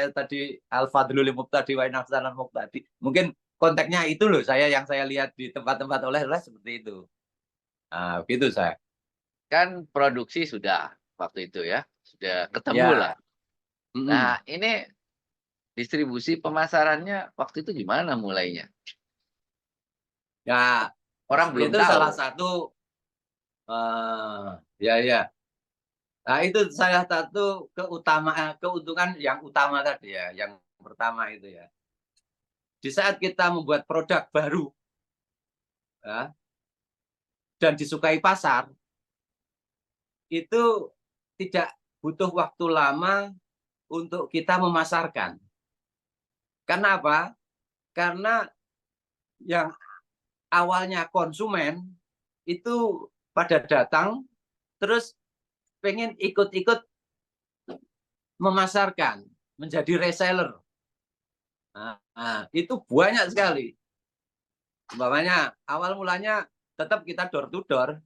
tadi Al-Fadlul Muqtadi wa Nafsalan Muqtadi. Mungkin konteksnya itu loh yang saya lihat di tempat-tempat oleh-oleh seperti itu. Nah, begitu saya. Kan produksi sudah waktu itu ya, sudah ketemu lah. Ya. Nah, ini distribusi pemasarannya waktu itu gimana mulainya? Ya, Orang belum itu tahu. salah satu ya. Nah, itu salah satu keuntungan yang utama tadi ya, yang pertama itu ya. Di saat kita membuat produk baru ya, dan disukai pasar, itu tidak butuh waktu lama untuk kita memasarkan. Karena apa? Karena yang awalnya konsumen itu pada datang terus pengen ikut-ikut memasarkan, menjadi reseller. Nah, itu banyak sekali. Umpamanya awal mulanya tetap kita door to door.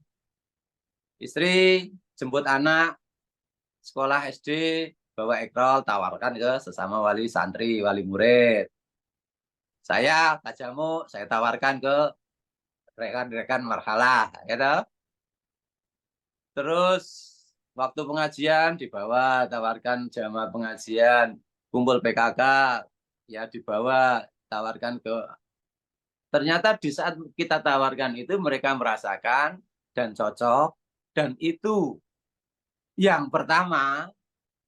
Istri jemput anak sekolah SD, bawa ekrol, tawarkan ke sesama wali santri, wali murid. Saya Pak Jamu, saya tawarkan ke rekan-rekan marhalah, gitu. Terus waktu pengajian dibawa, tawarkan jamaah pengajian, kumpul PKK, ya dibawa, tawarkan ke. Ternyata di saat kita tawarkan itu mereka merasakan dan cocok, dan itu yang pertama,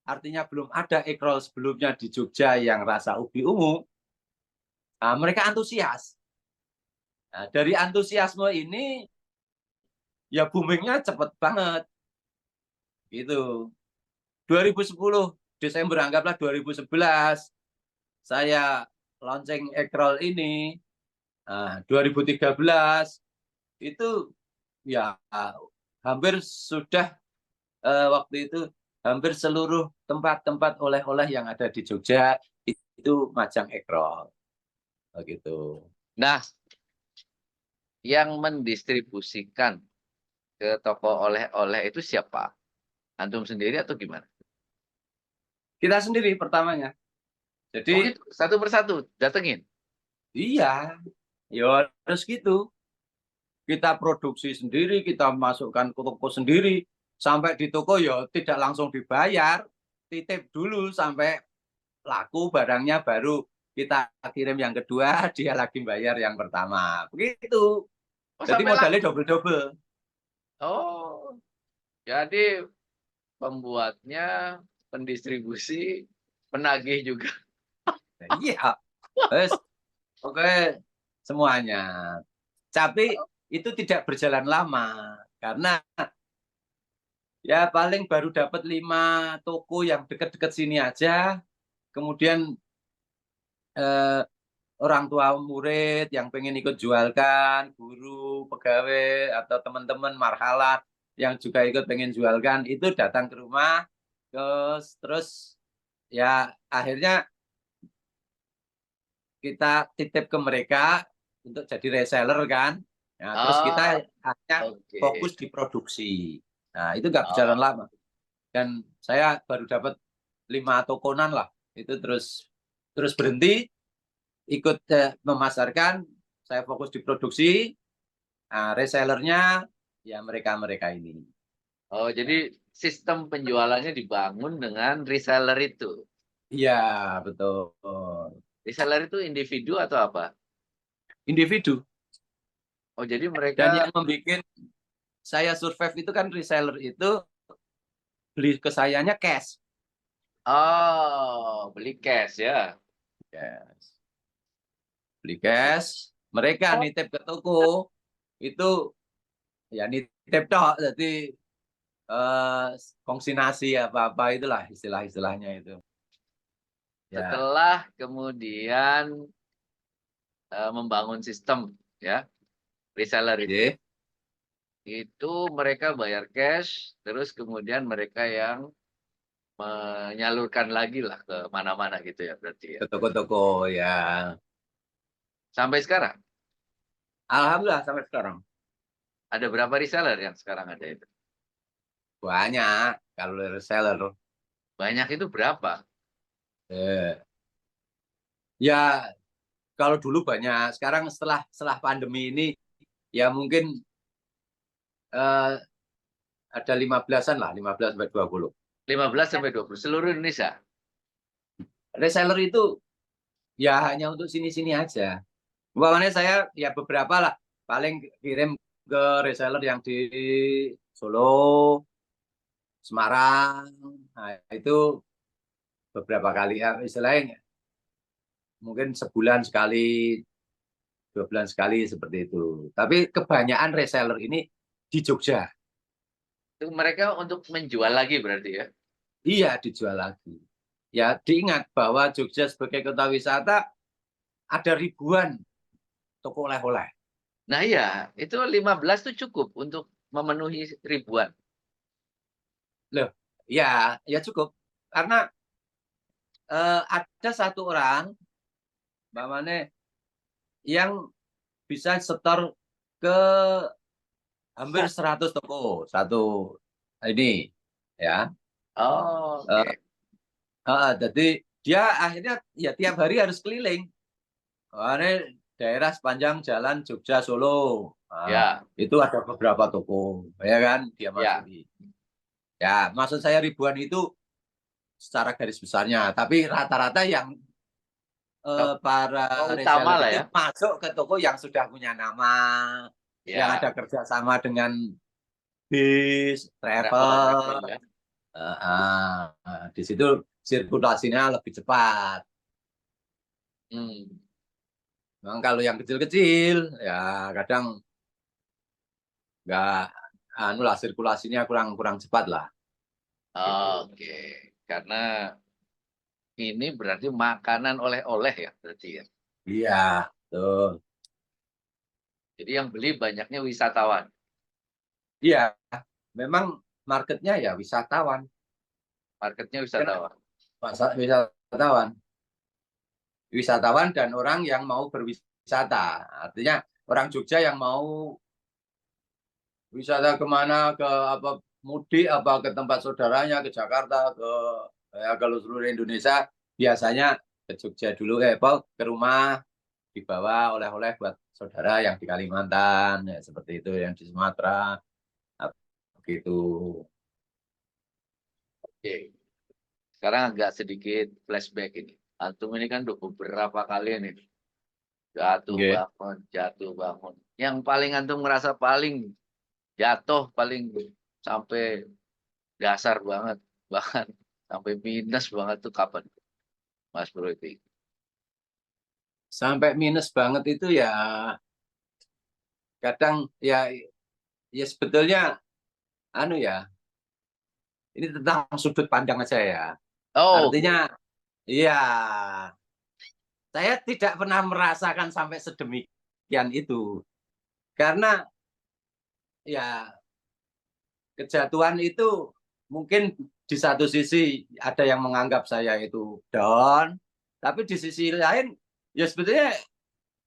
artinya belum ada ekrol sebelumnya di Jogja yang rasa ubi ungu. Nah, mereka antusias. Nah, dari antusiasme ini ya boomingnya cepet banget. Gitu. 2010 Desember, anggaplah 2011 saya launching ekrol ini. Nah, 2013 itu ya hampir sudah waktu itu hampir seluruh tempat-tempat oleh-oleh yang ada di Jogja itu majang ekrol. Begitu. Nah, yang mendistribusikan ke toko oleh-oleh itu siapa? Antum sendiri atau gimana? Kita sendiri pertamanya. Oh Jadi gitu, satu persatu datengin. iya, ya harus gitu. kita produksi sendiri, kita masukkan ke toko sendiri, sampai di toko ya tidak langsung dibayar, titip dulu sampai laku barangnya, baru kita kirim yang kedua, dia lagi bayar yang pertama. Begitu. Oh, Jadi sampai modalnya laku. double-double. Oh, jadi pembuatnya, pendistribusi, penagih juga. Iya. Terus, oke, semuanya. Tapi itu tidak berjalan lama. Karena ya paling baru dapat 5 toko yang dekat-dekat sini aja. Kemudian orang tua murid yang pengen ikut jualkan, guru, pegawai, atau teman-teman marhalah yang juga ikut pengen jualkan, itu datang ke rumah, terus ya akhirnya kita titip ke mereka untuk jadi reseller kan. Nah, terus kita hanya Oke. fokus di produksi. Nah, itu nggak Oh, berjalan lama. Dan saya baru dapat 5 tokonan lah. Itu terus berhenti, ikut memasarkan, saya fokus di produksi. Nah, resellernya ya mereka-mereka ini. oh, jadi sistem penjualannya dibangun dengan reseller itu. Iya, betul. Reseller itu individu atau apa? Individu. Oh, jadi Dan mereka, yang membuat saya survive itu kan reseller itu beli ke sayanya cash. oh, beli cash ya. Yes. Beli cash, mereka nitip ke toko, itu ya nitip toh, jadi kongsinasi apa-apa itulah istilah-istilahnya itu. Ya, Setelah kemudian membangun sistem ya, reseller oke. itu mereka bayar cash, terus kemudian mereka yang menyalurkan lagi lah ke mana-mana gitu ya berarti ya. Ke toko-toko ya. Sampai sekarang Alhamdulillah sampai sekarang ada berapa reseller yang sekarang ada itu? banyak kalau reseller. Banyak itu berapa? Eh, ya kalau dulu banyak, sekarang setelah pandemi ini ya mungkin eh, ada 15-an lah, 15 sampai 20. 15 sampai 20 seluruh Indonesia. Reseller itu ya hanya untuk sini-sini aja. Umpamanya saya ya beberapa lah, paling kirim ke reseller yang di Solo, Semarang. Nah, itu beberapa kali ya, istilahnya mungkin sebulan sekali, 2 bulan sekali seperti itu. Tapi kebanyakan reseller ini di Jogja. Itu mereka untuk menjual lagi berarti ya. Iya, dijual lagi. Ya, diingat bahwa Jogja sebagai kota wisata ada ribuan toko oleh-oleh. Nah iya, itu 15 tuh cukup untuk memenuhi ribuan. Loh, ya cukup. Karena ada satu orang, Mbak Mane, yang bisa setor ke hampir 100 toko satu ini ya. Oh, Eh, oke. jadi dia akhirnya ya tiap hari harus keliling. Ini daerah sepanjang jalan Jogja Solo. Nah, Ya, itu ada beberapa toko, ya kan? Dia ya. masuki. Ya, maksud saya ribuan itu secara garis besarnya. Tapi rata-rata yang para Oh, utama reseller lah itu ya. masuk ke toko yang sudah punya nama, yang Ya, ada kerjasama dengan bis, travel travel. ya. Di situ sirkulasinya lebih cepat. Hmm. Memang kalau yang kecil-kecil, ya kadang nggak, lah sirkulasinya kurang cepat lah. Gitu. Oke. Karena ini berarti makanan oleh-oleh ya berarti ya. Iya, tuh. Jadi yang beli banyaknya wisatawan. Iya, memang marketnya ya wisatawan. Marketnya wisatawan. Wisatawan. Wisatawan dan orang yang mau berwisata. Artinya orang Jogja yang mau wisata kemana, ke apa, mudik apa ke tempat saudaranya, ke Jakarta, kalau seluruh Indonesia biasanya ke Jogja dulu, ke rumah dibawa oleh-oleh buat saudara yang di Kalimantan, ya seperti itu, yang di Sumatera, begitu. Oke. Sekarang agak sedikit flashback ini. Antum ini kan udah beberapa kali nih Nggih. jatuh bangun. Yang paling antum merasa paling jatuh paling sampai dasar banget, bahkan sampai minus banget tuh kapan, Mas Bro itu? Sampai minus banget itu ya kadang ya sebetulnya anu ya, ini tentang sudut pandang aja ya. Oh, Artinya iya, saya tidak pernah merasakan sampai sedemikian itu. Karena ya kejatuhan itu mungkin di satu sisi ada yang menganggap saya itu down, tapi di sisi lain ya sebetulnya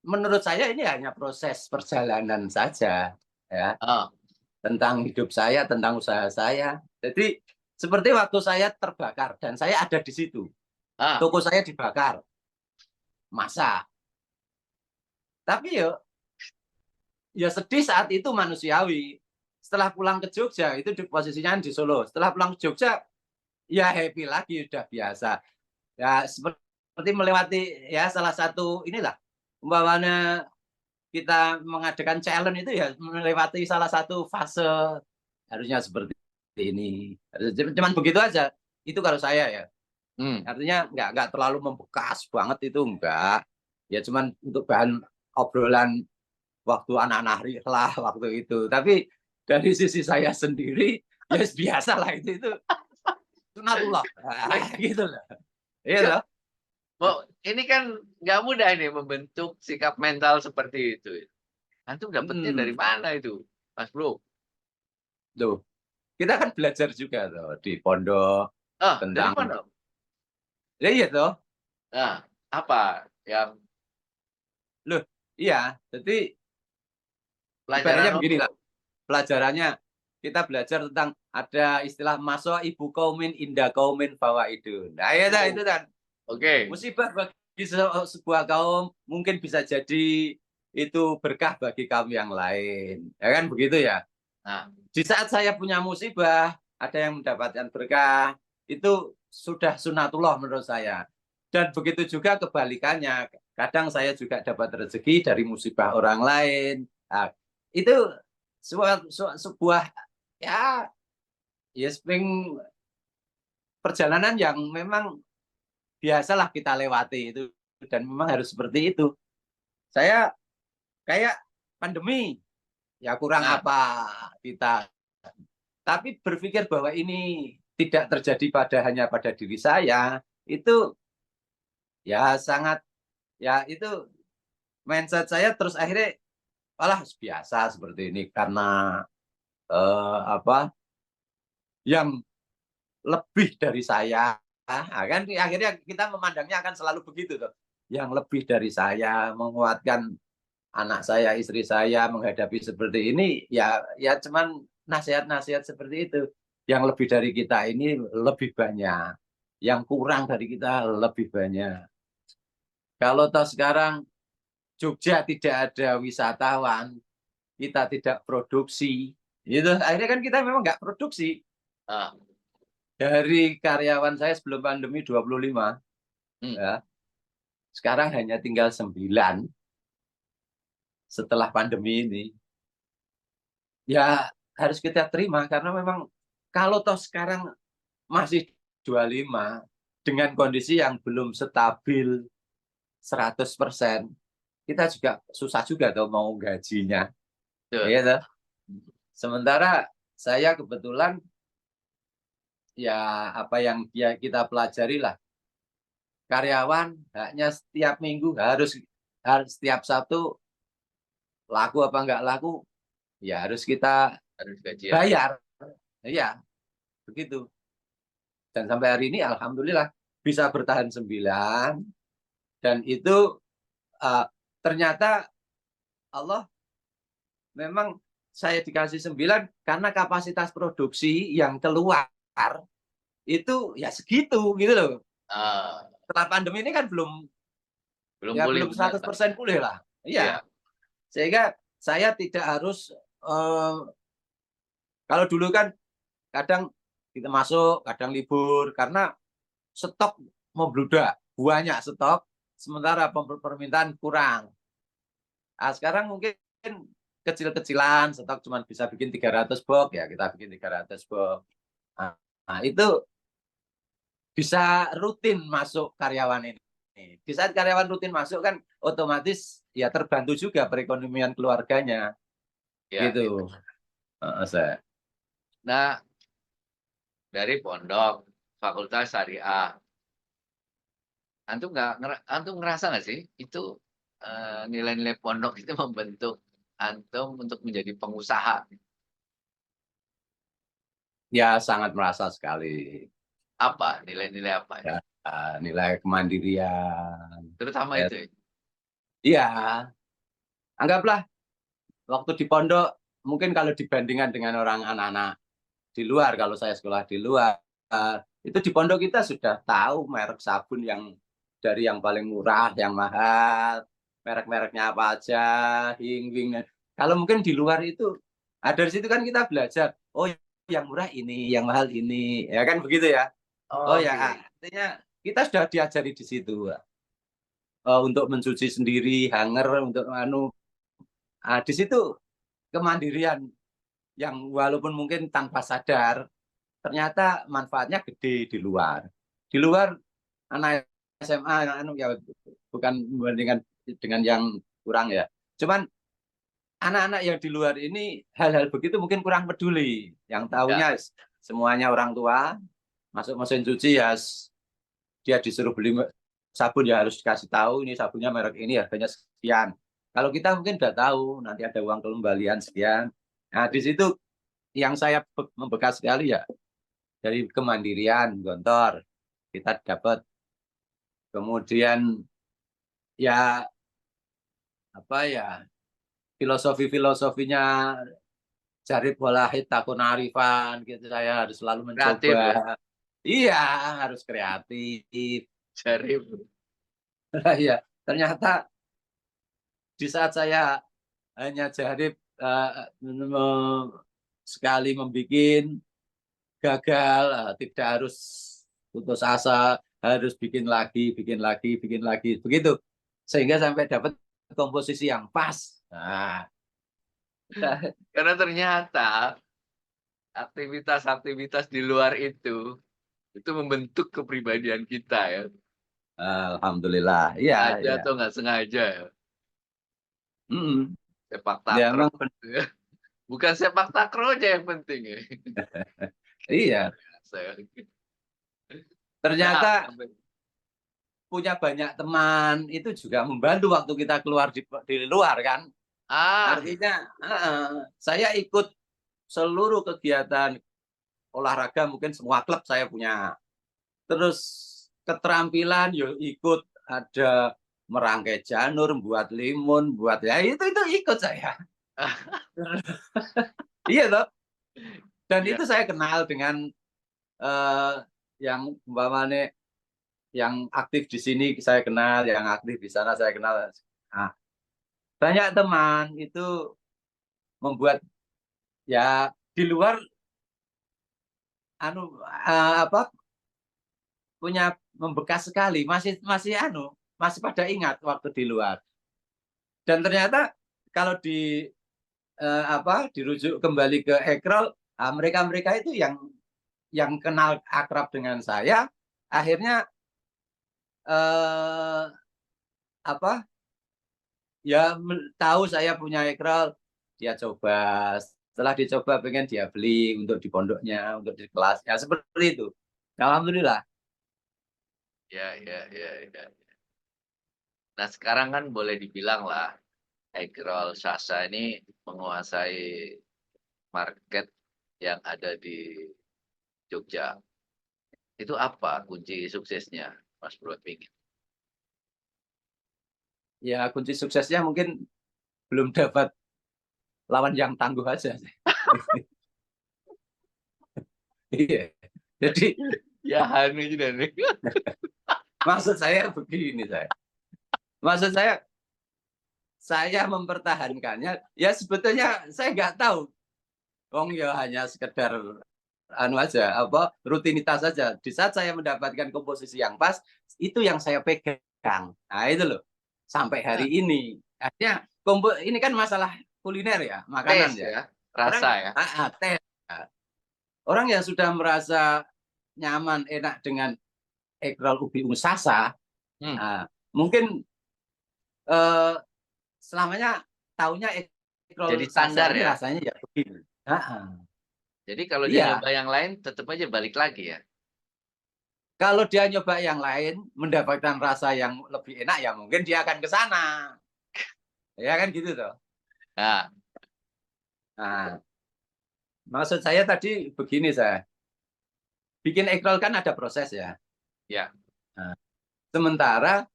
menurut saya ini hanya proses perjalanan saja ya, ah, tentang hidup saya, tentang usaha saya. Jadi seperti waktu saya terbakar dan saya ada di situ. ah, Toko saya dibakar, masa. Tapi ya sedih saat itu manusiawi. Setelah pulang ke Jogja, itu di posisinya di Solo. Setelah pulang ke Jogja, ya happy lagi, udah biasa. Ya seperti melewati ya salah satu inilah, umpamanya kita mengadakan challenge itu ya melewati salah satu fase harusnya seperti ini. Cuman begitu aja. Itu kalau saya ya. hmm, Artinya nggak terlalu membekas banget itu enggak. Ya cuman untuk bahan obrolan waktu anak-anak lah waktu itu. Tapi dari sisi saya sendiri ya biasa lah itu sunatullah. Gitu lah. Iya loh. oh, ini kan nggak mudah ini membentuk sikap mental seperti itu. Antum dapetnya dari Hmm. mana itu, Mas Bro? Tuh, kita kan belajar juga tuh di pondok Ah, dari tentang mana? ya iya tuh. Nah, apa yang Loh, iya. Jadi pelajaran ibaratnya begini apa? lah. Pelajarannya kita belajar tentang ada istilah maso ibu kaumin indah kaumin fawaidun. Nah, ya itu Oh, kan oke. musibah bagi sebuah kaum mungkin bisa jadi itu berkah bagi kaum yang lain. Ya kan begitu ya. Nah, Di saat saya punya musibah, ada yang mendapatkan berkah, itu sudah sunatullah menurut saya. Dan begitu juga kebalikannya. Kadang saya juga dapat rezeki dari musibah orang lain. Nah, itu sebuah ya ya spring perjalanan yang memang biasalah kita lewati itu dan memang harus seperti itu. Saya kayak pandemi ya kurang nah, apa kita, tapi berpikir bahwa ini tidak terjadi hanya pada diri saya itu ya sangat ya itu mindset saya terus akhirnya malah biasa seperti ini karena apa yang lebih dari saya. Nah, kan akhirnya kita memandangnya akan selalu begitu tuh. Yang lebih dari saya menguatkan anak saya, istri saya menghadapi seperti ini ya cuman nasihat-nasihat seperti itu. Yang lebih dari kita ini lebih banyak. Yang kurang dari kita lebih banyak. Kalau toh sekarang Jogja tidak ada wisatawan, kita tidak produksi, itu akhirnya kan kita memang nggak produksi. ah, Dari karyawan saya sebelum pandemi 25, hmm, ya, sekarang hanya tinggal 9 setelah pandemi ini. Ya harus kita terima karena memang kalau toh sekarang masih 25 dengan kondisi yang belum stabil 100%, kita juga susah juga tuh mau gajinya. betul. Ya, toh. Sementara saya kebetulan ya apa yang kita pelajari lah, karyawan haknya setiap minggu harus setiap Sabtu laku apa enggak laku ya harus kita Harus gajian. bayar. Iya, begitu. Dan sampai hari ini alhamdulillah bisa bertahan 9 dan itu uh, ternyata Allah memang saya dikasih 9 karena kapasitas produksi yang keluar itu ya segitu gitu loh. Ah, Setelah pandemi ini kan belum Belum Ya pulih belum benar, Pak. 100% pulih lah. Iya, Iya, sehingga saya tidak harus kalau dulu kan kadang kita masuk, kadang libur karena stok membludak, banyak stok, sementara permintaan kurang. Nah, sekarang mungkin kecil-kecilan, stok cuma bisa bikin 300 box, ya kita bikin 300 box. Nah, itu bisa rutin masuk karyawan ini. Di saat karyawan rutin masuk kan otomatis ya terbantu juga perekonomian keluarganya. iya, iya. Gitu. Saya. Nah, dari pondok, fakultas syariah, antum ngerasa nggak sih itu nilai-nilai pondok itu membentuk antum untuk menjadi pengusaha? Ya sangat merasa sekali. Apa nilai-nilai apa Ya, itu? nilai kemandirian. Terutama Ya, itu ya. iya, anggaplah waktu di pondok mungkin kalau dibandingkan dengan orang anak-anak di luar, kalau saya sekolah di luar, itu di pondok kita sudah tahu merek sabun yang dari yang paling murah, yang mahal, merek-mereknya apa aja, Hing, kalau mungkin di luar itu, dari situ kan kita belajar, oh yang murah ini, yang mahal ini, ya kan begitu ya. Oh ya, Oke. artinya kita sudah diajari di situ, untuk mencuci sendiri, hanger untuk di situ kemandirian yang walaupun mungkin tanpa sadar ternyata manfaatnya gede di luar. Di luar anak SMA ya bukan membandingkan dengan yang kurang ya. Cuman anak-anak yang di luar ini hal-hal begitu mungkin kurang peduli. Yang Ya, tahunya semuanya orang tua, masuk mesin cuci ya dia disuruh beli sabun ya harus dikasih tahu ini sabunnya merek ini harganya sekian. Kalau kita mungkin udah tahu nanti ada uang kembalian sekian. Nah, di situ yang saya membekas sekali ya dari kemandirian Gontor kita dapat, kemudian ya apa ya filosofinya Jarib Walahid Takun Arifan gitu, saya harus selalu kreatif ya. mencoba. Iya, harus kreatif. Syarif. Iya, ternyata di saat saya hanya Jarib sekali membuat gagal, tidak harus putus asa, harus bikin lagi, bikin lagi, bikin lagi, begitu. Sehingga sampai dapat komposisi yang pas. Nah, Karena ternyata aktivitas-aktivitas di luar itu membentuk kepribadian kita ya. alhamdulillah. Iya, Sengaja iya. atau nggak sengaja ya. Sepak Ya, takraw. emang Bukan sepak takraw aja yang penting ya. iya. Saya. Ya, Ternyata punya banyak teman itu juga membantu waktu kita keluar di luar kan. iya. Artinya saya ikut seluruh kegiatan olahraga, mungkin semua klub saya punya. Terus keterampilan yo ikut, ada merangkai janur, buat limun, buat ya itu ikut saya. Iya toh. Dan Iya, itu saya kenal dengan eh, yang umpamanya yang aktif di sini saya kenal, yang aktif di sana saya kenal. Nah, banyak teman itu membuat ya di luar apa punya membekas sekali, masih masih masih pada ingat waktu di luar. Dan ternyata kalau dirujuk kembali ke Ekrol, mereka-mereka itu yang kenal akrab dengan saya akhirnya eh, apa ya tahu saya punya Ekrol, dia coba, setelah dicoba pengen dia beli untuk di pondoknya, untuk di kelasnya, seperti itu. Alhamdulillah. iya, iya, iya, iya. Nah, sekarang kan boleh dibilang lah, Egrol Sasa ini menguasai market yang ada di Jogja. Itu apa kunci suksesnya, Mas Brodwing? Ya kunci suksesnya mungkin belum dapat lawan yang tangguh aja. Iya. Jadi Ya, anu juga nih. maksud saya begini saya. Maksud saya mempertahankannya, ya sebetulnya saya nggak tahu. Wong ya hanya sekedar anu aja, apa rutinitas saja. Di saat saya mendapatkan komposisi yang pas, itu yang saya pegang. Nah itu loh, sampai hari Nah, ini. Artinya ini kan masalah kuliner ya, makanan taste ya. ya, Orang rasa ya. tes. Orang yang sudah merasa nyaman, enak dengan egg roll ubi unsasa, Hmm. mungkin eh, selamanya taunya egg Jadi roll sasa standar ini ya. rasanya ya begini. Jadi kalau dia Iya, nyoba yang lain, tetap aja balik lagi ya. kalau dia nyoba yang lain, mendapatkan rasa yang lebih enak, ya mungkin dia akan ke sana. Ya kan gitu toh. Nah, Nah, maksud saya tadi begini saya. Bikin egg roll kan ada proses ya. ya. Nah, sementara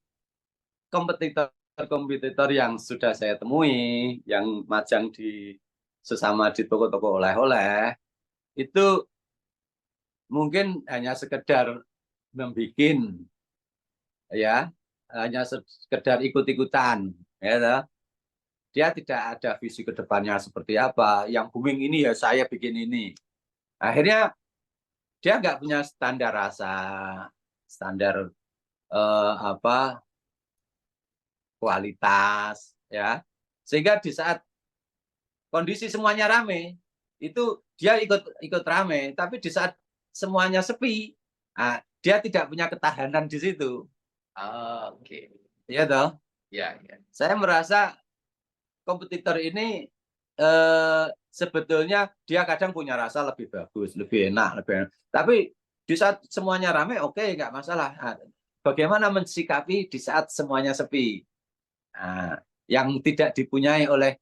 kompetitor-kompetitor yang sudah saya temui, yang majang di sesama di toko-toko oleh-oleh, itu mungkin hanya sekedar membuat, ya, hanya sekedar ikut-ikutan, ya toh. Dia tidak ada visi ke depannya seperti apa. Yang booming ini ya saya bikin ini. Akhirnya dia nggak punya standar rasa, standar apa kualitas, ya. Sehingga di saat kondisi semuanya rame, itu dia ikut rame. Tapi di saat semuanya sepi, dia tidak punya ketahanan di situ. Oke. Ya toh. Ya, ya. Saya merasa kompetitor ini sebetulnya dia kadang punya rasa lebih bagus, lebih enak, lebih enak. Tapi di saat semuanya ramai, oke, nggak masalah. Bagaimana mensikapi di saat semuanya sepi? Nah, yang tidak dipunyai oleh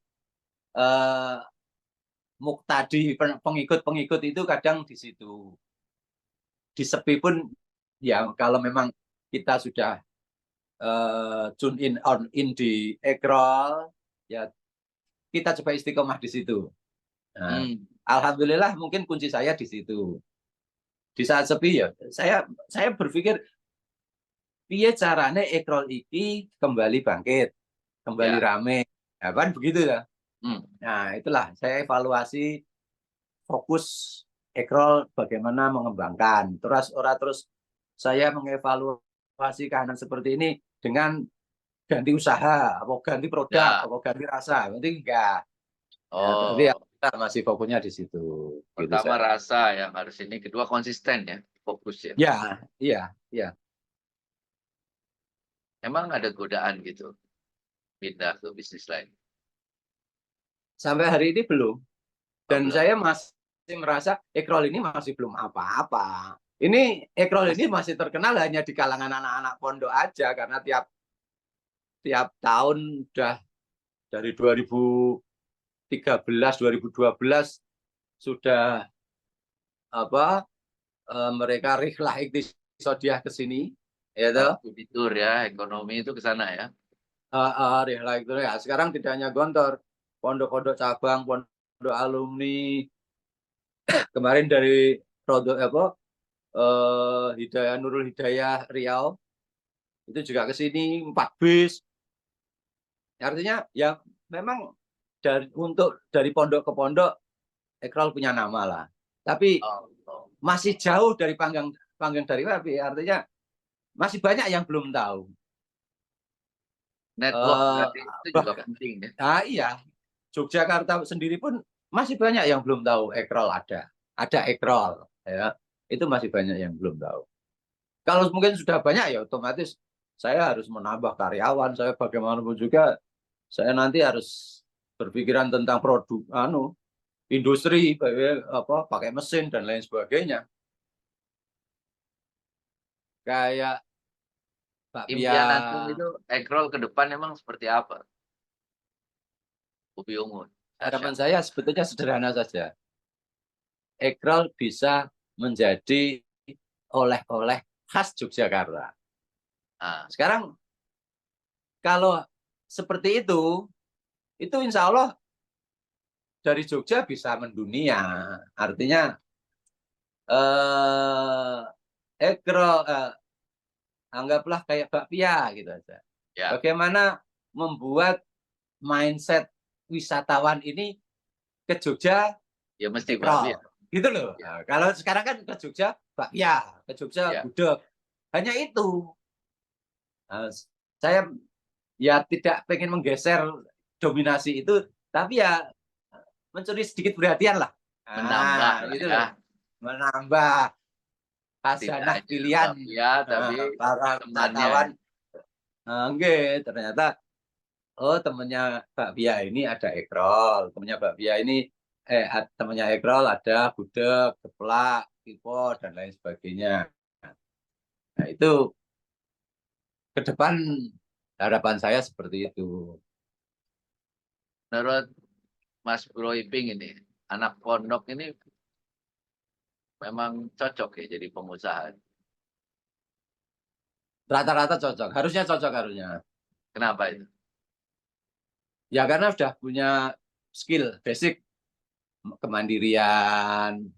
eh, muktadi pengikut-pengikut itu kadang di situ. Di sepi pun, ya kalau memang kita sudah tune in on in di ekrol, ya kita coba istiqomah di situ. Nah, Hmm. alhamdulillah mungkin kunci saya di situ. Di saat sepi ya, saya berpikir piye carane ekrol iki kembali bangkit, kembali Ya. rame. Ya, kan begitu ya. Hmm. Nah, itulah saya evaluasi fokus ekrol bagaimana mengembangkan. Terus saya mengevaluasi keadaan seperti ini dengan ganti usaha, atau ganti produk, Ya. atau ganti rasa. Berarti enggak. Ya, berarti ya, Oh, kita masih fokusnya di situ. Gitu pertama saya. rasa yang harus ini, kedua konsisten ya, fokus ya. Ya, iya, iya. Emang ada godaan gitu, pindah ke bisnis lain? Sampai hari ini belum. Oh, Dan belum. saya masih merasa ekrol ini masih belum apa-apa. Ini ekrol ini masih terkenal hanya di kalangan anak-anak pondok aja karena tiap tiap tahun udah dari 2013, 2012 sudah apa mereka rihlah iktisodiyah ke sini, ya toh. Studi tour ya, ekonomi itu ke sana ya. Rihlah itu ya. Sekarang tidak hanya Gontor, pondok-pondok cabang, pondok alumni kemarin dari produk apa Hidayah Nurul Hidayah Riau itu juga ke sini 4 bis. Artinya ya memang dari pondok ke pondok Ekrol punya nama lah. Tapi Oh, oh. masih jauh dari panggang panggang dari Wabi. Artinya masih banyak yang belum tahu. Network Eh berarti itu juga bah, penting ya. iya, Yogyakarta sendiri pun masih banyak yang belum tahu Ekrol ada. Ada Ekrol, ya. Itu masih banyak yang belum tahu. Kalau mungkin sudah banyak ya otomatis saya harus menambah karyawan. Saya bagaimanapun juga saya nanti harus berpikiran tentang produk industri apa pakai mesin dan lain sebagainya. Kayak bakpia. Impian antum itu eggroll ke depan emang seperti apa? Ubi ungu, Harapan dahsyat. saya sebetulnya sederhana saja. Ekrol bisa menjadi oleh-oleh khas Yogyakarta. Ah, Sekarang kalau seperti itu insya Allah dari Jogja bisa mendunia. Artinya ekrol anggaplah kayak bakpia gitu aja. Ya, Bagaimana membuat mindset wisatawan ini ke Jogja ya mesti bakpia. ekrol, gitu loh. Ya, Nah, kalau sekarang kan ke Jogja bakpia, ke Jogja ya. gudeg, hanya itu. Nah, saya ya tidak pengen menggeser dominasi itu, tapi ya mencuri sedikit perhatian lah. Menambah Nah, lah itu ya. loh, menambah Tidak khazanah hanya pilihan bakpia, tapi para temannya. wisatawan. Enggak, ternyata oh temennya Mbak Bia ini ada ekrol, temennya Mbak Bia ini temennya ekrol ada gudeg, geplak, kipor dan lain sebagainya. Nah, itu ke depan harapan saya seperti itu. Menurut Mas Bro Iping ini, anak pondok ini memang cocok ya jadi pengusaha. Rata-rata cocok, harusnya cocok harusnya. Kenapa itu? Ya karena sudah punya skill basic kemandirian,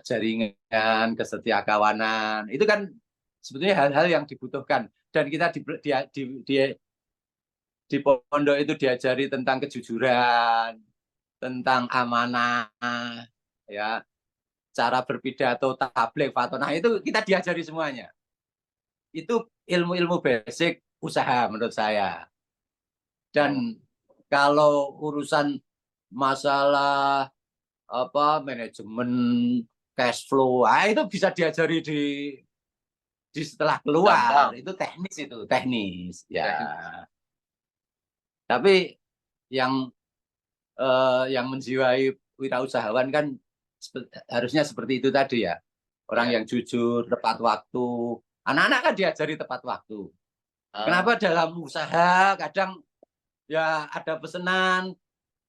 jaringan, kesetiakawanan. Itu kan sebetulnya hal-hal yang dibutuhkan dan kita di pondok itu diajari tentang kejujuran, tentang amanah, ya, cara berpidato, tabligh, fatonah itu kita diajari semuanya. Itu ilmu-ilmu basic usaha menurut saya. Oh, Dan kalau urusan masalah apa manajemen cash flow, itu bisa diajari di setelah keluar. gampang. Itu teknis ya. Teknis. Tapi yang menjiwai wirausahawan kan harusnya seperti itu tadi ya. Orang Ya. yang jujur, tepat waktu. Anak-anak kan diajari tepat waktu. Ah, Kenapa dalam usaha kadang ya ada pesanan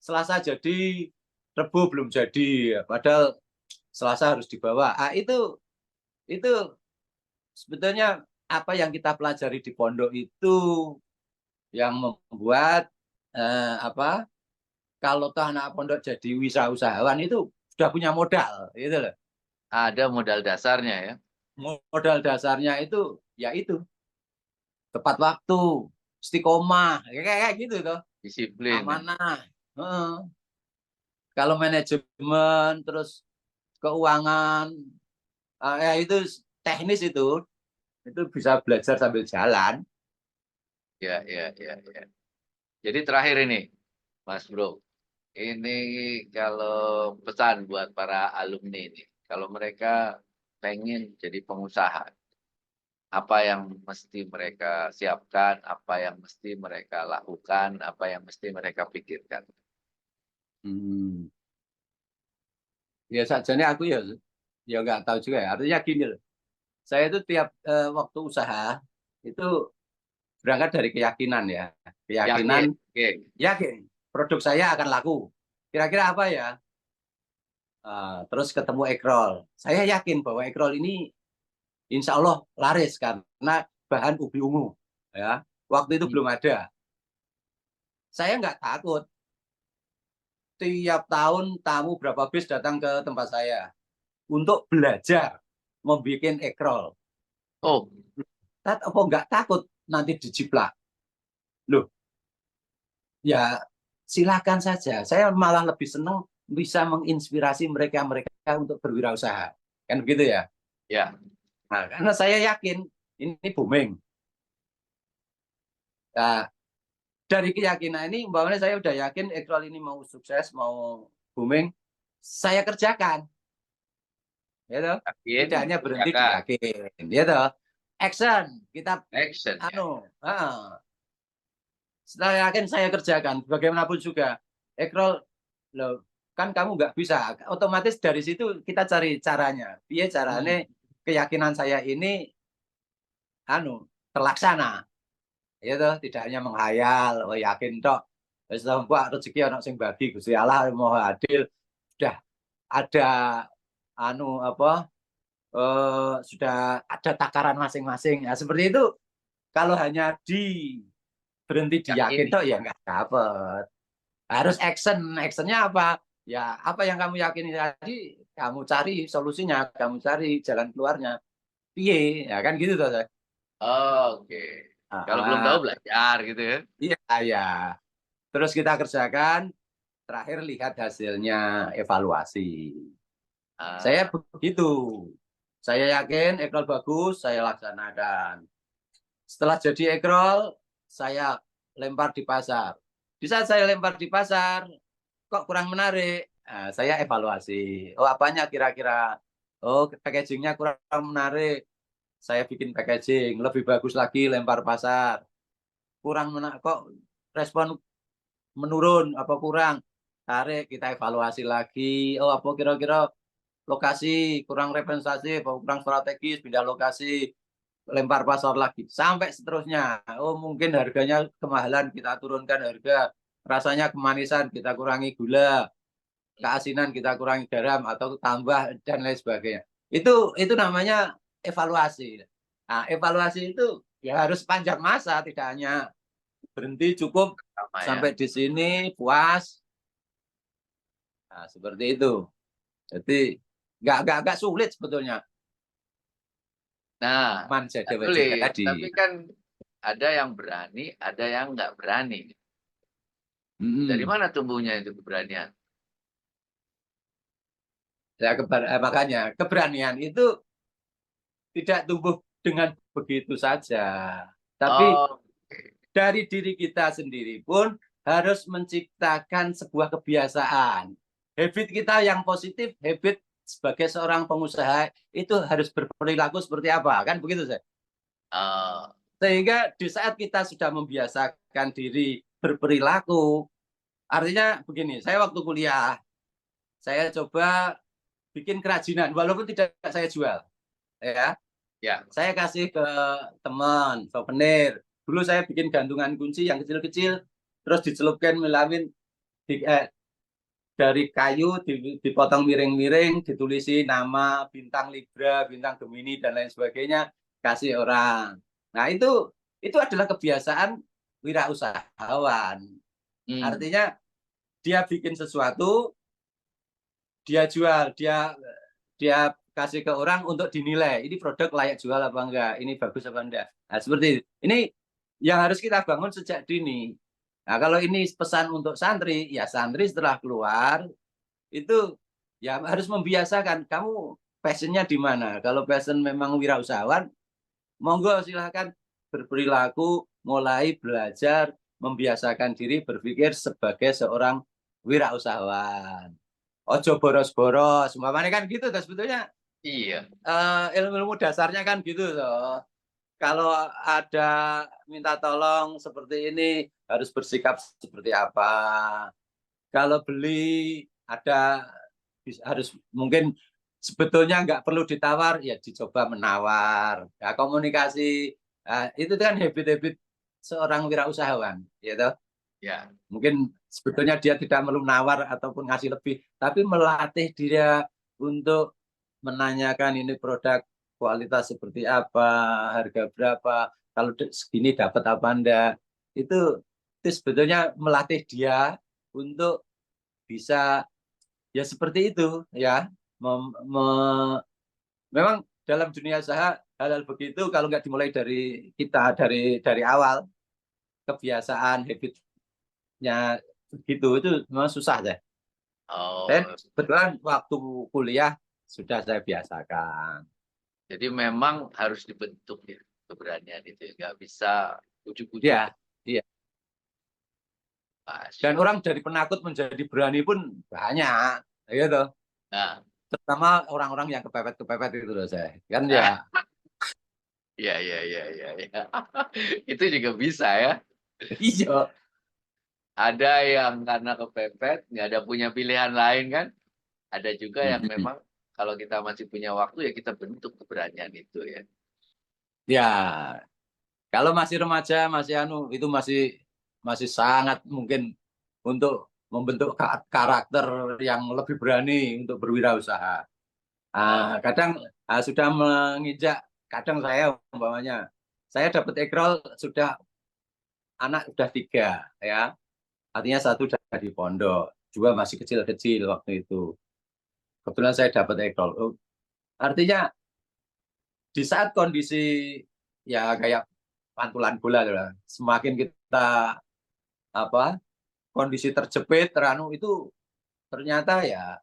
Selasa jadi, Rebo belum jadi, padahal Selasa harus dibawa. Itu sebetulnya apa yang kita pelajari di pondok itu yang membuat apa kalau toh anak pondok jadi wirausahawan itu sudah punya modal, gitu loh. ada modal dasarnya ya, Modal dasarnya itu ya itu tepat waktu, istiqomah, kayak gitu toh, disiplin. Ya. amanah. Heeh. Kalau manajemen terus keuangan, ya itu teknis itu bisa belajar sambil jalan. Ya, ya, ya, ya. Jadi terakhir ini, Mas Bro, ini kalau pesan buat para alumni ini, kalau mereka pengen jadi pengusaha, apa yang mesti mereka siapkan, apa yang mesti mereka lakukan, apa yang mesti mereka pikirkan. Hmm. Ya sajane aku ya nggak tahu juga ya. Artinya gini loh. Saya itu tiap waktu usaha itu berangkat dari keyakinan ya. Keyakinan Yakin, oke. yakin produk saya akan laku. Kira-kira apa ya? Terus ketemu ekrol. Saya yakin bahwa ekrol ini insya Allah laris karena bahan ubi ungu. Ya, waktu itu Hmm. belum ada. Saya nggak takut. Tiap tahun tamu berapa bis datang ke tempat saya untuk belajar membuat ekrol. Oh, Apa nggak takut nanti dijiplak? Loh, ya silakan saja. Saya malah lebih senang bisa menginspirasi mereka-mereka untuk berwirausaha. Kan begitu ya? ya, Nah, karena saya yakin ini booming. Nah, dari keyakinan ini, umpamanya saya udah yakin ekrol ini mau sukses, mau booming, saya kerjakan. Ya toh? yakin, Tidak hanya berhenti di kerjakan, yakin. Ya toh? Action. Kita action ya. setelah yakin saya kerjakan. Bagaimanapun juga. Ekrol, loh, kan kamu nggak bisa. Otomatis dari situ kita cari caranya. Biar caranya Hmm. keyakinan saya ini terlaksana. Ya toh, tidak hanya menghayal, oh yakin tok. Wis Pak rezeki ana sing bagi Gusti Allah mau adil. Sudah ada apa sudah ada takaran masing-masing. Nah, seperti itu kalau hanya berhenti di yakin Yakin. tok ya nggak dapet. Harus action. Actionnya apa? Ya apa yang kamu yakini tadi, kamu cari solusinya, kamu cari jalan keluarnya. Piye? Ya kan gitu toh. Oke. Kalau belum tahu Ah, belajar gitu ya. iya, iya. Terus kita kerjakan, terakhir lihat hasilnya, evaluasi. Saya Ah, begitu. Saya yakin ekrol bagus, saya laksanakan. Setelah jadi ekrol, saya lempar di pasar. Di saat saya lempar di pasar, kok kurang menarik. Nah, saya evaluasi. Oh, apanya kira-kira? Oh, packagingnya kurang menarik. Saya bikin packaging. Lebih bagus lagi lempar pasar. Kurang menarik. Kok respon menurun apa kurang? Tarik, kita evaluasi lagi. Oh, apa kira-kira lokasi kurang representasi, kurang strategis, pindah lokasi, lempar pasar lagi, sampai seterusnya. Oh, mungkin harganya kemahalan, kita turunkan harga. Rasanya kemanisan, kita kurangi gula. Keasinan, kita kurangi garam atau tambah dan lain sebagainya. Itu namanya evaluasi. Nah, evaluasi itu ya harus panjang masa, tidak hanya berhenti cukup sama ya. sampai di sini puas. Nah, seperti itu. Jadi nggak sulit sebetulnya. Nah, Man jadi nggak sulit. tadi. Tapi kan ada yang berani, ada yang nggak berani. Dari Mm-mm. mana tumbuhnya itu keberanian? Ya, makanya keberanian itu tidak tumbuh dengan begitu saja. Tapi Oh, dari diri kita sendiri pun harus menciptakan sebuah kebiasaan. Habit kita yang positif, habit sebagai seorang pengusaha itu harus berperilaku seperti apa, kan begitu saya. oh, Sehingga di saat kita sudah membiasakan diri berperilaku, artinya begini, saya waktu kuliah, saya coba bikin kerajinan, walaupun tidak saya jual, ya. ya. Saya kasih ke teman, souvenir. Dulu saya bikin gantungan kunci yang kecil-kecil, terus dicelupkan melamin dari kayu, dipotong miring-miring, ditulisi nama, bintang Libra, bintang Gemini, dan lain sebagainya, kasih orang. Nah, itu adalah kebiasaan wirausahawan. Hmm. Artinya, dia bikin sesuatu, dia jual, dia kasih ke orang untuk dinilai. Ini produk layak jual apa enggak? Ini bagus apa enggak? Nah, seperti itu. Ini yang harus kita bangun sejak dini. Nah, kalau ini pesan untuk santri, ya santri setelah keluar itu ya harus membiasakan. Kamu passionnya di mana? Kalau passion memang wirausahawan, monggo silahkan berperilaku, mulai belajar, membiasakan diri berpikir sebagai seorang wirausahawan. Ojo boros-boros, umpamanya kan gitu tuh sebetulnya. Iya. Ilmu-ilmu dasarnya kan gitu loh. Kalau ada minta tolong seperti ini harus bersikap seperti apa. Kalau beli ada harus mungkin sebetulnya nggak perlu ditawar ya dicoba menawar. Ya, komunikasi itu kan habit-habit seorang wirausahawan, gitu. Ya. Mungkin sebetulnya dia tidak perlu menawar ataupun ngasih lebih, tapi melatih dia untuk menanyakan ini produk kualitas seperti apa, harga berapa, kalau segini dapat apa enggak. Itu sebetulnya melatih dia untuk bisa ya seperti itu ya. Memang dalam dunia usaha hal-hal begitu kalau nggak dimulai dari kita dari awal, kebiasaan habitnya begitu itu memang susah deh. Dan Oh, kebetulan waktu kuliah sudah saya biasakan. jadi memang harus dibentuk ya keberanian itu ya. Nggak bisa ujuk-ujuk. Ya, iya. Dan Masya orang Allah. dari penakut menjadi berani pun banyak, gitu. Nah, Terutama orang-orang yang kepepet-kepepet itu loh saya. Kan ya, ya, ya, ya, ya, ya. Itu juga bisa ya. iya. Ada yang karena kepepet, nggak ada punya pilihan lain kan. Ada juga yang memang kalau kita masih punya waktu ya kita bentuk keberanian itu ya. Ya, kalau masih remaja, masih itu masih masih sangat mungkin untuk membentuk karakter yang lebih berani untuk berwirausaha. Oh, Kadang sudah menginjak, kadang saya umpamanya, saya dapat ekrol sudah anak sudah 3 ya, artinya satu sudah di pondok, 2 masih kecil-kecil waktu itu. Kebetulan saya dapat ekrol. Artinya di saat kondisi ya kayak pantulan bola lah. Semakin kita apa kondisi terjepit, teranu itu ternyata ya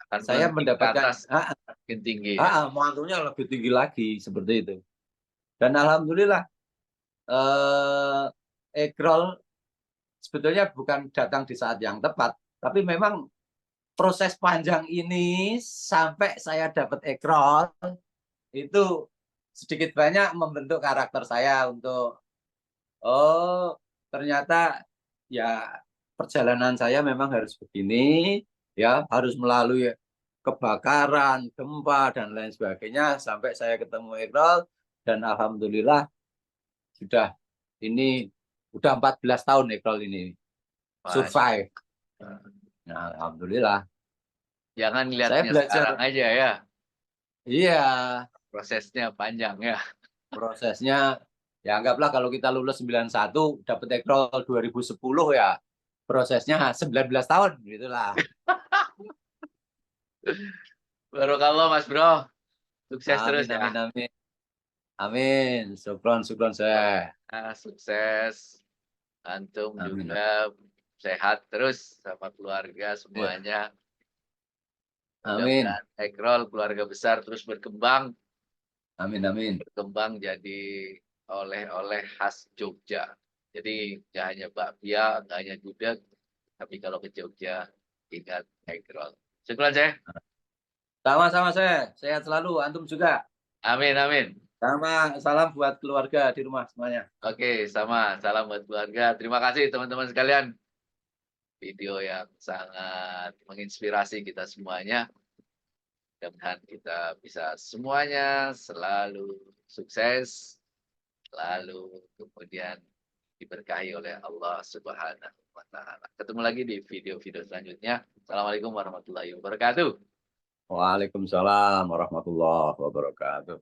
Akan saya melengking ke mendapatkan atas makin tinggi ya. mantunya lebih tinggi lagi seperti itu. Dan alhamdulillah Egrol sebetulnya bukan datang di saat yang tepat, tapi memang proses panjang ini sampai saya dapat Egrol itu sedikit banyak membentuk karakter saya untuk oh ternyata ya perjalanan saya memang harus begini ya harus melalui kebakaran, gempa dan lain sebagainya sampai saya ketemu Egrol dan alhamdulillah sudah ini udah 14 tahun Egrol ini survive. Nah, alhamdulillah. Jangan Saya lihatnya belajar. sekarang aja ya. Iya, Prosesnya panjang ya. prosesnya ya anggaplah kalau kita lulus 91 dapat Egrol 2010 ya. Prosesnya 19 tahun gitulah. Barokallah Mas Bro. Sukses terus Amin ya. amin amin. Amin. Syukron syukron saya. Sukses. Antum Amin. juga sehat terus sama keluarga semuanya. Amin. Mudah-mudahan Egrol keluarga besar terus berkembang. Amin amin. Berkembang jadi oleh-oleh khas Jogja. Jadi nggak hanya bakpia, nggak hanya gudeg, tapi kalau ke Jogja ingat Egrol. Syukuran saya. Sama-sama saya. Sehat selalu. Antum juga. Amin amin. Sama salam buat keluarga di rumah semuanya. Oke, sama. Salam buat keluarga. Terima kasih teman-teman sekalian. Video yang sangat menginspirasi kita semuanya. Mudah-mudahan kita bisa semuanya selalu sukses, selalu kemudian diberkahi oleh Allah Subhanahu wa Ta'ala. Ketemu lagi di video-video selanjutnya. Assalamualaikum warahmatullahi wabarakatuh. Waalaikumsalam warahmatullahi wabarakatuh.